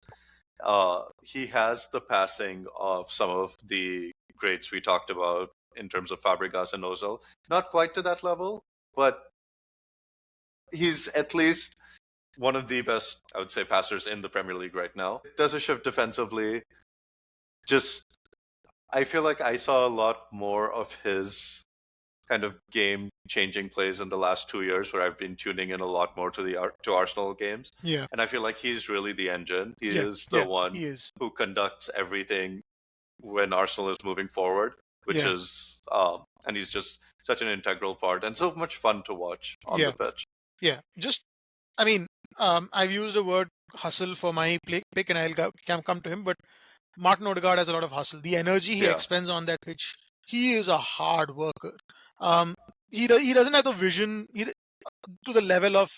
He has the passing of some of the greats we talked about in terms of Fabregas and Ozil. Not quite to that level, but he's at least one of the best, I would say, passers in the Premier League right now. Does a shift defensively. Just, I feel like I saw a lot more of his kind of game-changing plays in the last 2 years, where I've been tuning in a lot more to Arsenal games. Yeah, And I feel like he's really the engine. He yeah, is the yeah. one He is. who conducts everything when Arsenal is moving forward, which Yeah, is, and he's just such an integral part and so much fun to watch on yeah, the pitch. yeah. Just, I mean, I've used the word hustle for my pick, and come to him. But Martin Odegaard has a lot of hustle. The energy he Yeah, expends on that pitch. He is a hard worker. Um, he doesn't have the vision to the level of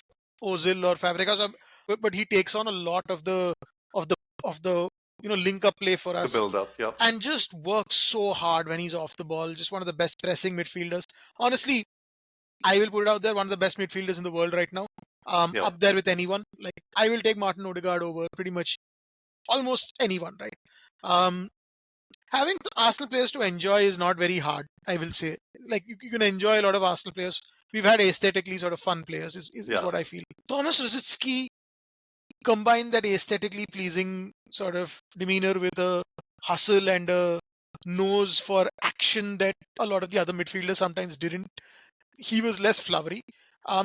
Ozil or Fabregas, but he takes on a lot of of the of the link up play for the us, build up. Yep. and just works so hard when he's off the ball. Just one of the best pressing midfielders. Honestly, I will put it out there, one of the best midfielders in the world right now. Yep. Up there with anyone. Like I will take Martin Odegaard over pretty much almost anyone, right? Um, Having Arsenal players to enjoy is not very hard, I will say. Like you can enjoy a lot of Arsenal players. We've had aesthetically sort of fun players, is what Yes. I feel. Thomas Rosicki combined that aesthetically pleasing sort of demeanor with a hustle and a nose for action that a lot of the other midfielders sometimes didn't. He was less flowery.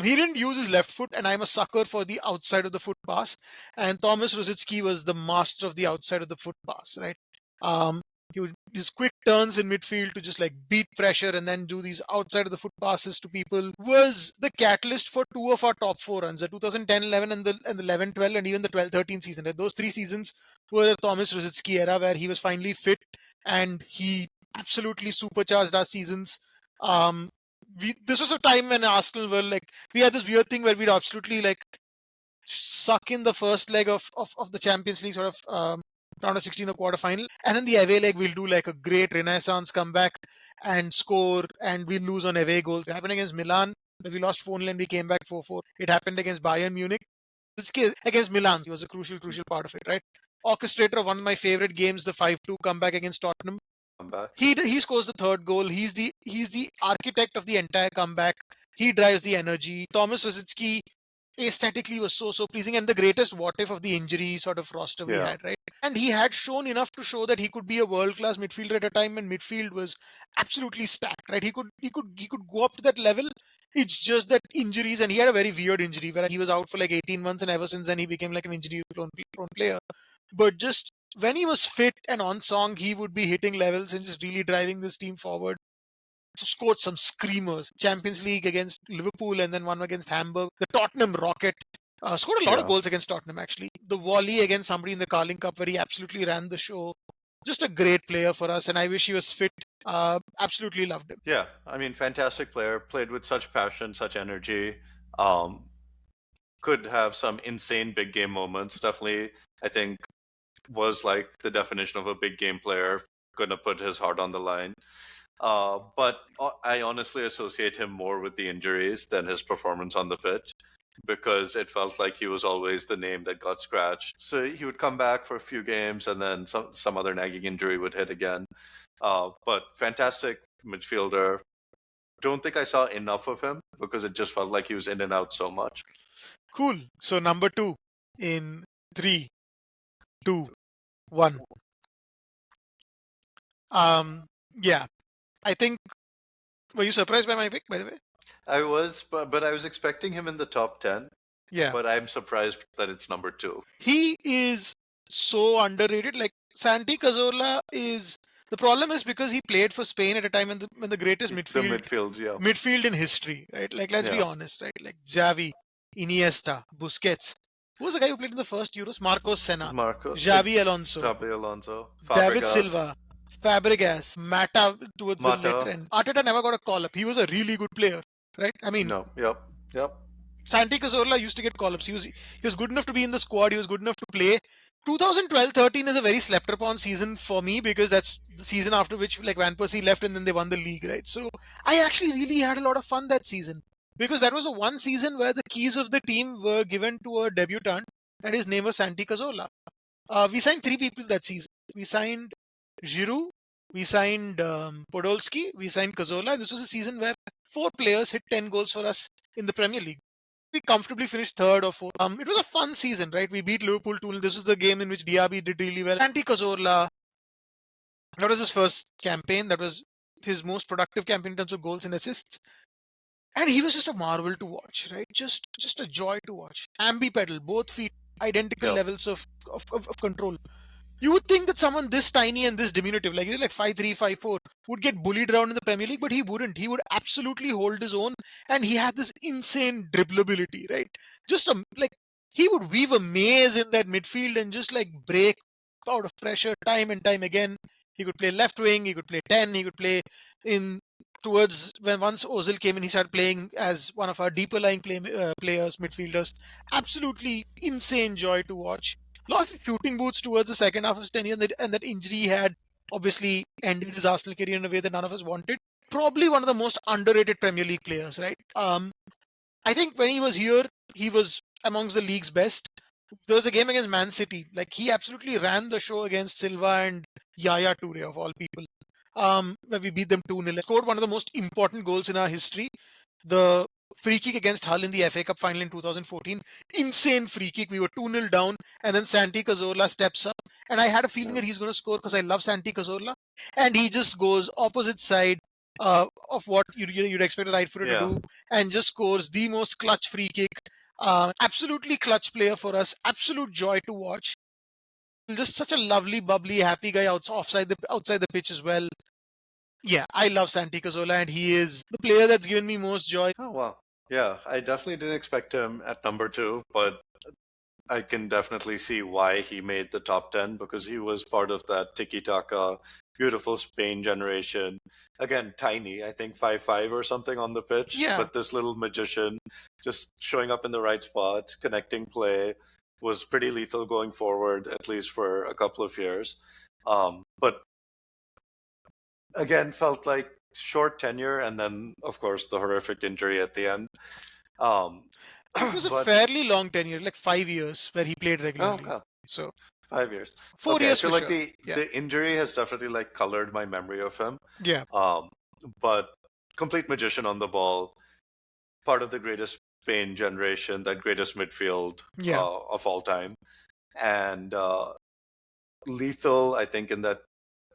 He didn't use his left foot, and I'm a sucker for the outside of the foot pass. And Thomas Rosicki was the master of the outside of the foot pass, right? Um, his quick turns in midfield to just like beat pressure and then do these outside of the foot passes to people was the catalyst for two of our top four runs, the 2010-11 and the 11-12 and even the 12-13 season. Right? Those 3 seasons were Thomas Rosicki era where he was finally fit and he absolutely supercharged our seasons. This was a time when Arsenal were like, we had this weird thing where we'd absolutely like suck in the first leg of the Champions League, sort of round of 16 or quarter final, and then the away leg we'll do like a great renaissance comeback and score, and we'll lose on away goals. It happened against Milan, but we lost 4-0 and we came back 4-4. It happened against Bayern Munich. This case against Milan, he was a crucial part of it, right? Orchestrator of one of my favorite games, the 5-2 comeback against Tottenham. I'm back. He scores the third goal. He's the architect of the entire comeback. He drives the energy. Thomas Rosicki aesthetically was so pleasing, and the greatest what if of the injury sort of roster we Yeah. had, right? And he had shown enough to show that he could be a world class midfielder at a time when midfield was absolutely stacked, right? He could go up to that level. It's just that injuries, and he had a very weird injury where he was out for like 18 months, and ever since then he became like an injury prone player. But just when he was fit and on song, he would be hitting levels and just really driving this team forward. Scored some screamers. Champions League against Liverpool and then one against Hamburg. The Tottenham Rocket. Scored a lot of Yeah. goals against Tottenham, actually. The volley against somebody in the Carling Cup where he absolutely ran the show. just a great player for us, and I wish he was fit. Absolutely loved him. Yeah, I mean, fantastic player. Played with such passion, such energy. Um, could have some insane big game moments. Definitely, I think was like the definition of a big game player. Gonna put his heart on the line. But I honestly associate him more with the injuries than his performance on the pitch because it felt like he was always the name that got scratched. So he would come back for a few games and then some other nagging injury would hit again. But fantastic midfielder. Don't think I saw enough of him because it just felt like he was in and out so much. Cool. So number 2 in 3, 2, 1. Yeah, I think. Were you surprised by my pick, by the way? I was, but I was expecting him in the top 10. Yeah. But I'm surprised that it's number 2. He is so underrated. Like Santi Cazorla is the problem is because he played for Spain at a time when the greatest The midfield midfield, yeah. midfield in history, right? Like let's be Yeah. honest, right? Like Xavi, Iniesta, Busquets. Who was the guy who played in the first Euros? Marcos Senna, Marco, Xavi Alonso, Xabi Alonso, David Fabregas, Silva, Fabregas, Mata towards the later Mata. end. Arteta never got a call up. He was a really good player, right? I mean, No, yep. Santi Cazorla used to get call-ups. He was good enough to be in the squad. He was good enough to play. 2012-13 is a very slept upon season for me because that's the season after which like Van Persie left and then they won the league, right? So I actually really had a lot of fun that season because that was the one season where the keys of the team were given to a debutant and his name was Santi Cazorla. We signed 3 people that season. We signed Giroud, we signed Podolski, we signed Cazorla. This was a season where 4 players hit 10 goals for us in the Premier League. We comfortably finished third or fourth. It was a fun season, right? We beat Liverpool 2-0. This was the game in which Diaby did really well. Santi Cazorla, that was his first campaign. That was his most productive campaign in terms of goals and assists. And he was just a marvel to watch, right? Just a joy to watch. Ambi-pedal, both feet, identical levels of control. You would think that someone this tiny and this diminutive, like he's like 5'3", 5'4", would get bullied around in the Premier League, but he wouldn't. He would absolutely hold his own, and he had this insane dribbleability, right? Just like he would weave a maze in that midfield and just like break out of pressure time and time again. He could play left wing, he could play 10, he could play in towards when once Ozil came in, he started playing as one of our deeper lying players, midfielders. Absolutely insane joy to watch. Lost his shooting boots towards the second half of his tenure, and that injury had obviously ended his Arsenal career in a way that none of us wanted. Probably one of the most underrated Premier League players, right? I think when he was here, he was amongst the league's best. There was a game against Man City. Like he absolutely ran the show against Silva and Yaya Toure of all people. Where we beat them 2-0. Scored one of the most important goals in our history. The free kick against Hull in the FA Cup final in 2014. Insane free kick. We were 2-0 down, and then Santi Cazorla steps up. And I had a feeling that he's going to score because I love Santi Cazorla. And he just goes opposite side of what you'd expect a right footer to do, and just scores the most clutch free kick. Absolutely clutch player for us. Absolute joy to watch. Just such a lovely, bubbly, happy guy outside the pitch as well. Yeah, I love Santi Cazorla, and he is the player that's given me most joy. Oh wow. Yeah, I definitely didn't expect him at number 2, but I can definitely see why he made the top 10 because he was part of that tiki-taka, beautiful Spain generation. Again, tiny, I think 5'5" or something on the pitch, but this little magician just showing up in the right spot, connecting play, was pretty lethal going forward, at least for a couple of years. But again, felt like short tenure, and then, of course, the horrific injury at the end. It was a fairly long tenure, like 5 years, where he played regularly. Okay. So 5 years. 4 years. I feel like sure. the injury has definitely like colored my memory of him. Yeah. But complete magician on the ball, part of the greatest Spain generation, that greatest midfield of all time, and lethal. I think in that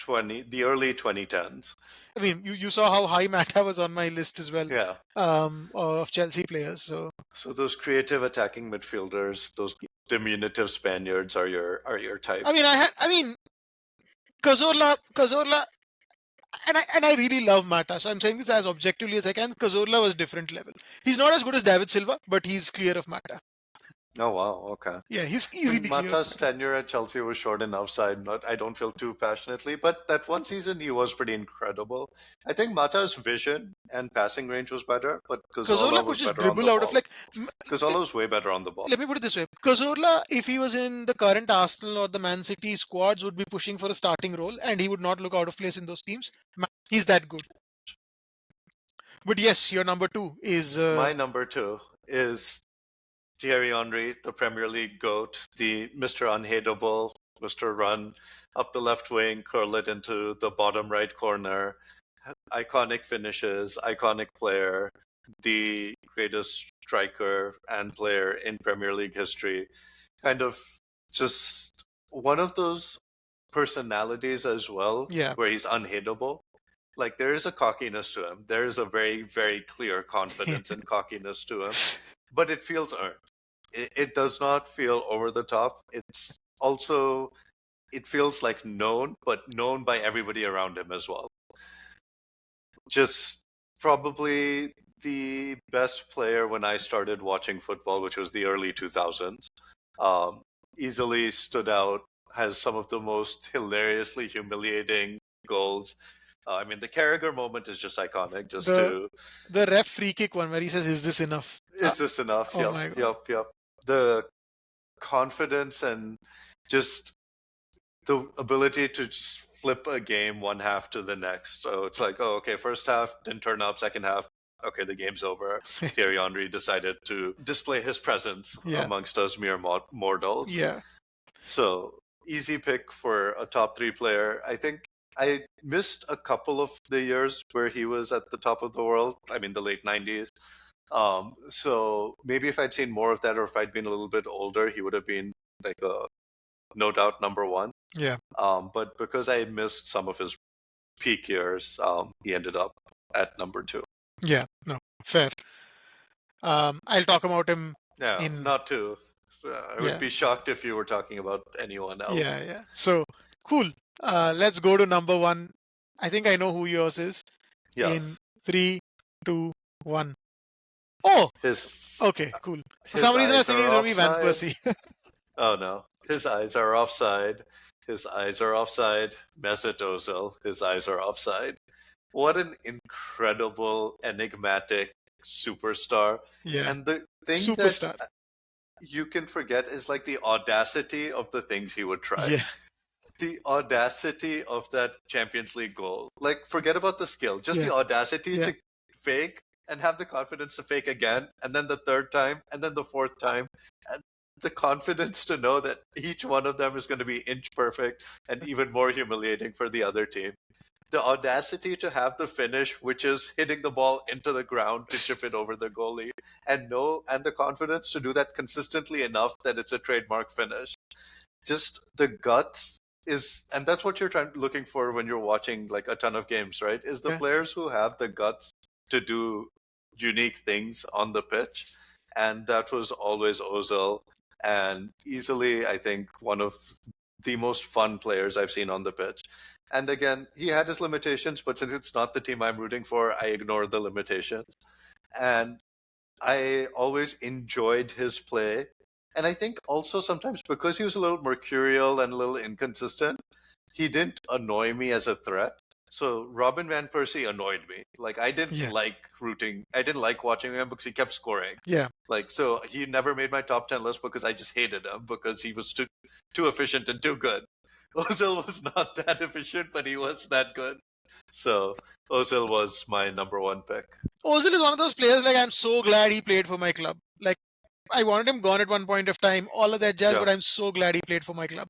the early 2010s. I mean, you saw how high Mata was on my list as well. Yeah. Of Chelsea players. So those creative attacking midfielders, those diminutive Spaniards are your type. I mean, Cazorla, and I really love Mata. So I'm saying this as objectively as I can. Cazorla was different level. He's not as good as David Silva, but he's clear of Mata. Oh wow, okay. Yeah, he's I mean, easily clear of Mata's Mata. tenure at Chelsea was short enough, so I don't feel too passionately. But that one season, he was pretty incredible. I think Mata's vision and passing range was better, but Cazorla Cazorla could was just better on dribble the out of ball. like. Cazorla was way better on the ball. Let me put it this way: Cazorla, if he was in the current Arsenal or the Man City squads, would be pushing for a starting role, and he would not look out of place in those teams. He's that good. But yes, your number two is My number two is Thierry Henry, the Premier League GOAT, the Mr. Unhateable, Mr. Run up the left wing, curl it into the bottom right corner. Iconic finishes, iconic player, the greatest striker and player in Premier League history. Kind of just one of those personalities as well, yeah, where he's unhateable. Like there is a cockiness to him. There is a very, very clear confidence and cockiness to him, but it feels earned. It does not feel over the top. It's also it feels like known, but known by everybody around him as well. Just probably the best player when I started watching football, which was the early 2000s. Um, Easily stood out, has some of the most hilariously humiliating goals. I mean, the Carragher moment is just iconic. Just the to, the ref free kick one where he says, "Is this enough?" is this enough? Oh Yep, my god. yep, yep. The confidence and just the ability to just flip a game one half to the next. So it's like, oh, okay, first half didn't turn up, second half, okay, the game's over. Thierry Henry decided to display his presence Yeah, amongst us mere mortals. yeah, So easy pick for a top three player. I think I missed a couple of the years where he was at the top of the world. I mean, the late 90s. So maybe if I'd seen more of that, or if I'd been a little bit older, he would have been like a no doubt number one. yeah, But because I missed some of his peak years, he ended up at number two. yeah. No, fair. I'll talk about him Yeah, in. not two. I would Yeah, be shocked if you were talking about anyone else. yeah, yeah. So cool. Let's go to number one. I think I know who yours is. In Yes, three, two, one. Oh, his okay, cool. For his some reason, I was eyes thinking are it was going to be Van offside. Persie. Oh no, his eyes are offside. His eyes are offside. Mesut Ozil, his eyes are offside. What an incredible, enigmatic superstar. Yeah, And the thing that superstar. you can forget is like the audacity of the things he would try. Yeah, The audacity of that Champions League goal. Like, forget about the skill, just yeah, the audacity yeah. to fake and have the confidence to fake again, and then the third time, and then the fourth time, and the confidence to know that each one of them is going to be inch perfect and even more humiliating for the other team. The audacity to have the finish, which is hitting the ball into the ground to chip it over the goalie, and the confidence to do that consistently enough that it's a trademark finish. Just the guts is, and that's what you're looking for when you're watching like a ton of games, right? Is the Yeah. players who have the guts to do unique things on the pitch, and that was always Ozil, and easily I think one of the most fun players I've seen on the pitch. And again, he had his limitations, but since it's not the team I'm rooting for, I ignore the limitations. And I always enjoyed his play. And I think also sometimes because he was a little mercurial and a little inconsistent, he didn't annoy me as a threat. So Robin Van Persie annoyed me. Like Yeah, I didn't like watching him because he kept scoring. yeah. Like so he never made my top 10 list because I just hated him because he was too efficient and too good. Ozil was not that efficient, but he was that good. So Ozil was my number one pick. Ozil is one of those players. Like, I'm so glad he played for my club. Like, I wanted him gone at one point of time. All of that jazz, Yeah. but I'm so glad he played for my club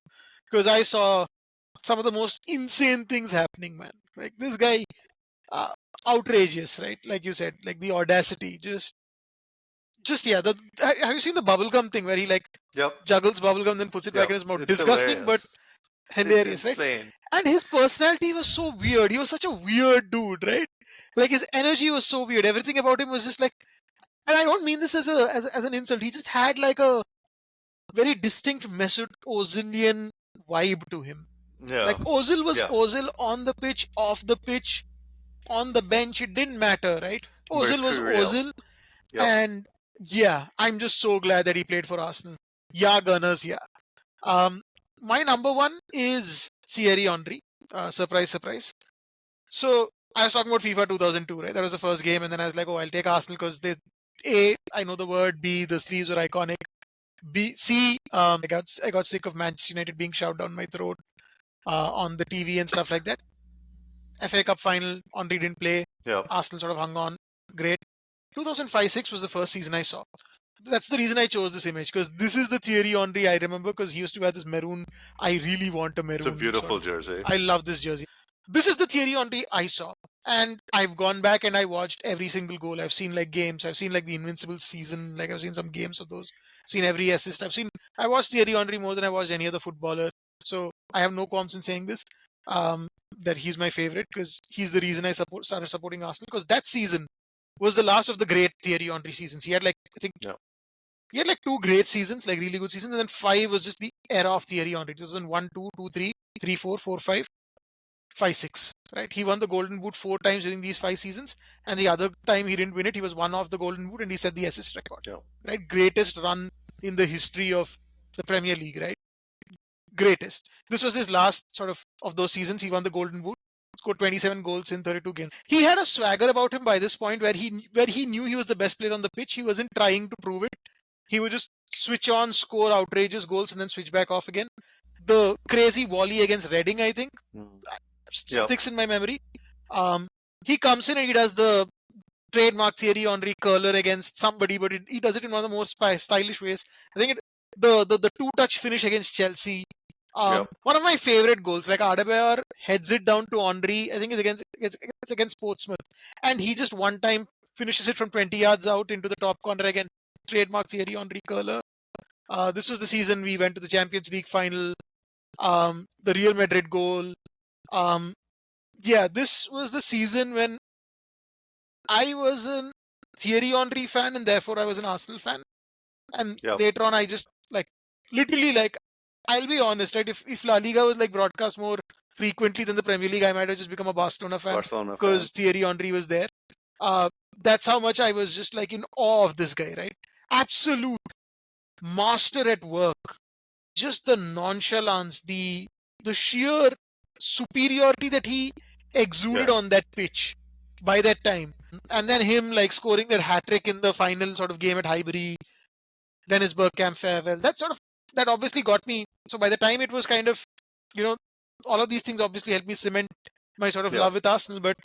because I saw some of the most insane things happening, man. Like this guy, uh, outrageous, right? Like you said, like the audacity, just yeah. Have you seen the bubblegum thing where he like Yep. juggles bubblegum then puts it back Yep. in his mouth? It's Disgusting, but hilarious. It's hilarious, right? insane. And his personality was so weird. He was such a weird dude, right? Like his energy was so weird. Everything about him was just like, and I don't mean this as an insult. He just had like a very distinct Mesut Ozilian vibe to him. Yeah. Like Ozil was Yeah. Ozil on the pitch, off the pitch, on the bench. It didn't matter, right? Ozil was Mercurial. Ozil, Yep. and Yeah, I'm just so glad that he played for Arsenal. Yeah, Gunners, yeah. Um, my number one is Thierry Henry. Surprise, surprise. So I was talking about FIFA 2002, right? That was the first game, and then I was like, oh, I'll take Arsenal because they, A, I know the word. B, the sleeves were iconic. B, C, I got sick of Manchester United being shoved down my throat on the TV and stuff like that. FA Cup final, Henry didn't play. Yeah. Arsenal sort of hung on. Great. 2005-06 was the first season I saw. That's the reason I chose this image, because this is the Thierry Henry I remember, because he used to wear this maroon. I really want a It's a maroon sort beautiful of. jersey. I love this jersey. This is the Thierry Henry I saw. And I've gone back and I watched every single goal. I've seen like games. I've seen like the Invincible season. Like I've seen some games of those. Seen every assist. I watched Thierry Henry more than I watched any other footballer. So I have no qualms in saying this. That he's my favorite, because he's the reason I started supporting Arsenal, because that season was the last of the great Thierry Henry seasons. He had like, I think, Yeah. he had like two great seasons, like really good seasons, and then five was just the era of Thierry Henry. 2001, 2, 2, 3, 3, 4, 4, 5, 5, 6. Right? He won the Golden Boot 4 times during these 5 seasons, and the other time he didn't win it, he was one off the Golden Boot, and he set the assist record. Yeah. Right? Greatest run in the history of the Premier League. Right? Greatest. This was his last sort of those seasons. He won the Golden Boot, scored 27 goals in 32 games. He had a swagger about him by this point, where he knew he was the best player on the pitch. He wasn't trying to prove it. He would just switch on, score outrageous goals, and then switch back off again. The crazy volley against Reading, I think, Yeah. sticks in my memory. He comes in and he does the trademark Thierry Henry curler against somebody, but he does it in one of the most stylish ways. I think the two-touch finish against Chelsea. Yep. One of my favorite goals, like Arteta heads it down to Henry. I think it's against Portsmouth, and he just one time finishes it from 20 yards out into the top corner again. Trademark Thierry Henry curler. This was the season we went to the Champions League final. The Real Madrid goal. Yeah, this was the season when I was a Thierry Henry fan, and therefore I was an Arsenal fan. And Yep. later on, I just literally I'll be honest, right? If La Liga was like broadcast more frequently than the Premier League, I might have just become a Barcelona fan because Thierry Henry was there. That's how much I was just like in awe of this guy, right? Absolute master at work. Just the nonchalance, the sheer superiority that he exuded on that pitch by that time. And then him like scoring that hat-trick in the final sort of game at Highbury, then his Bergkamp farewell. That obviously got me. So by the time it was kind of, all of these things obviously helped me cement my sort of love with Arsenal. But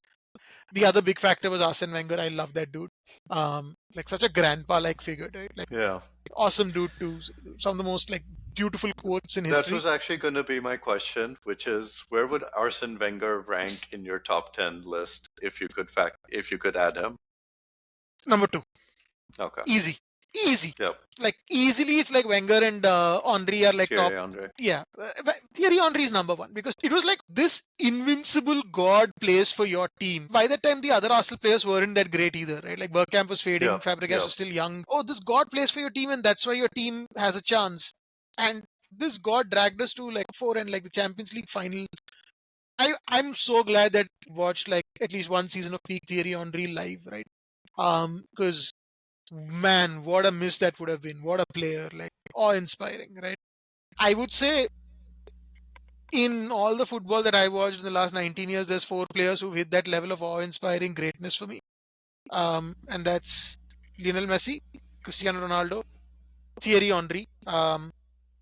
the other big factor was Arsene Wenger. I love that dude. Like such a grandpa-like figure, right? Like awesome dude too. Some of the most like beautiful quotes in history. That was actually going to be my question, which is, where would Arsene Wenger rank in your top 10 list if you could add him? Number 2. Okay. Easy. Yep. Like easily, it's like Wenger and Henry are like Thierry top. Henry. Yeah, Thierry Henry is number 1, because it was like this invincible god plays for your team. By that time, the other Arsenal players weren't that great either, right? Like Bergkamp was fading, Fabregas was still young. Oh, this god plays for your team, and that's why your team has a chance. And this god dragged us to like 4 and like the Champions League final. I'm so glad that I watched like at least one season of peak Thierry Henry live, right? Because man, what a miss that would have been. What a player, like awe-inspiring, right? I would say in all the football that I watched in the last 19 years, there's 4 players who've hit that level of awe-inspiring greatness for me. And that's Lionel Messi, Cristiano Ronaldo, Thierry Henry,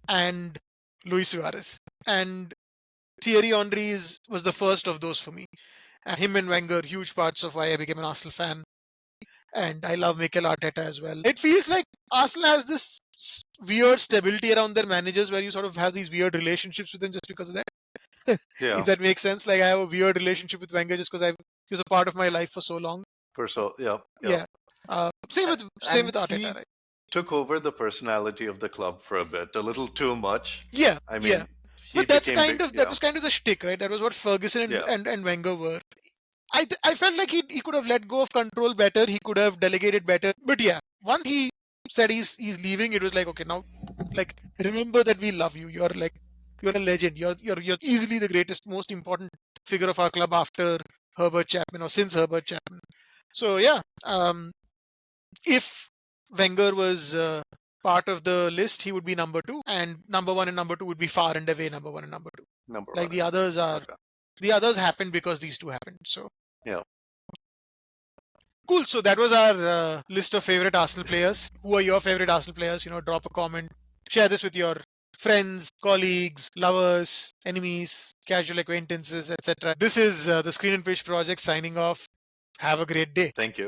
and Luis Suarez. And Thierry Henry was the first of those for me. And him and Wenger, huge parts of why I became an Arsenal fan. And I love Mikel Arteta as well. It feels like Arsenal has this weird stability around their managers, where you sort of have these weird relationships with them just because of that. If that makes sense. Like I have a weird relationship with Wenger just because he was a part of my life for so long. Yeah. Same with Arteta, right? Took over the personality of the club for a bit, a little too much. Yeah. I mean, but that was kind of the shtick, right? That was what Ferguson and Wenger were. I felt like he could have let go of control better. He could have delegated better. But yeah, once he said he's leaving, it was like, okay, now, like, remember that we love you. You're a legend. You're easily the greatest, most important figure of our club after Herbert Chapman, or since Herbert Chapman. So yeah, if Wenger was part of the list, he would be number two, and number one and number two would be far and away number one and number two. Number Like one. the others are, Okay. the others happened because these two happened. So Yeah. cool. So that was our list of favorite Arsenal players. Who are your favorite Arsenal players? Drop a comment, share this with your friends, colleagues, lovers, enemies, casual acquaintances, etc. This is the Screen and Pitch Project signing off. Have a great day. Thank you.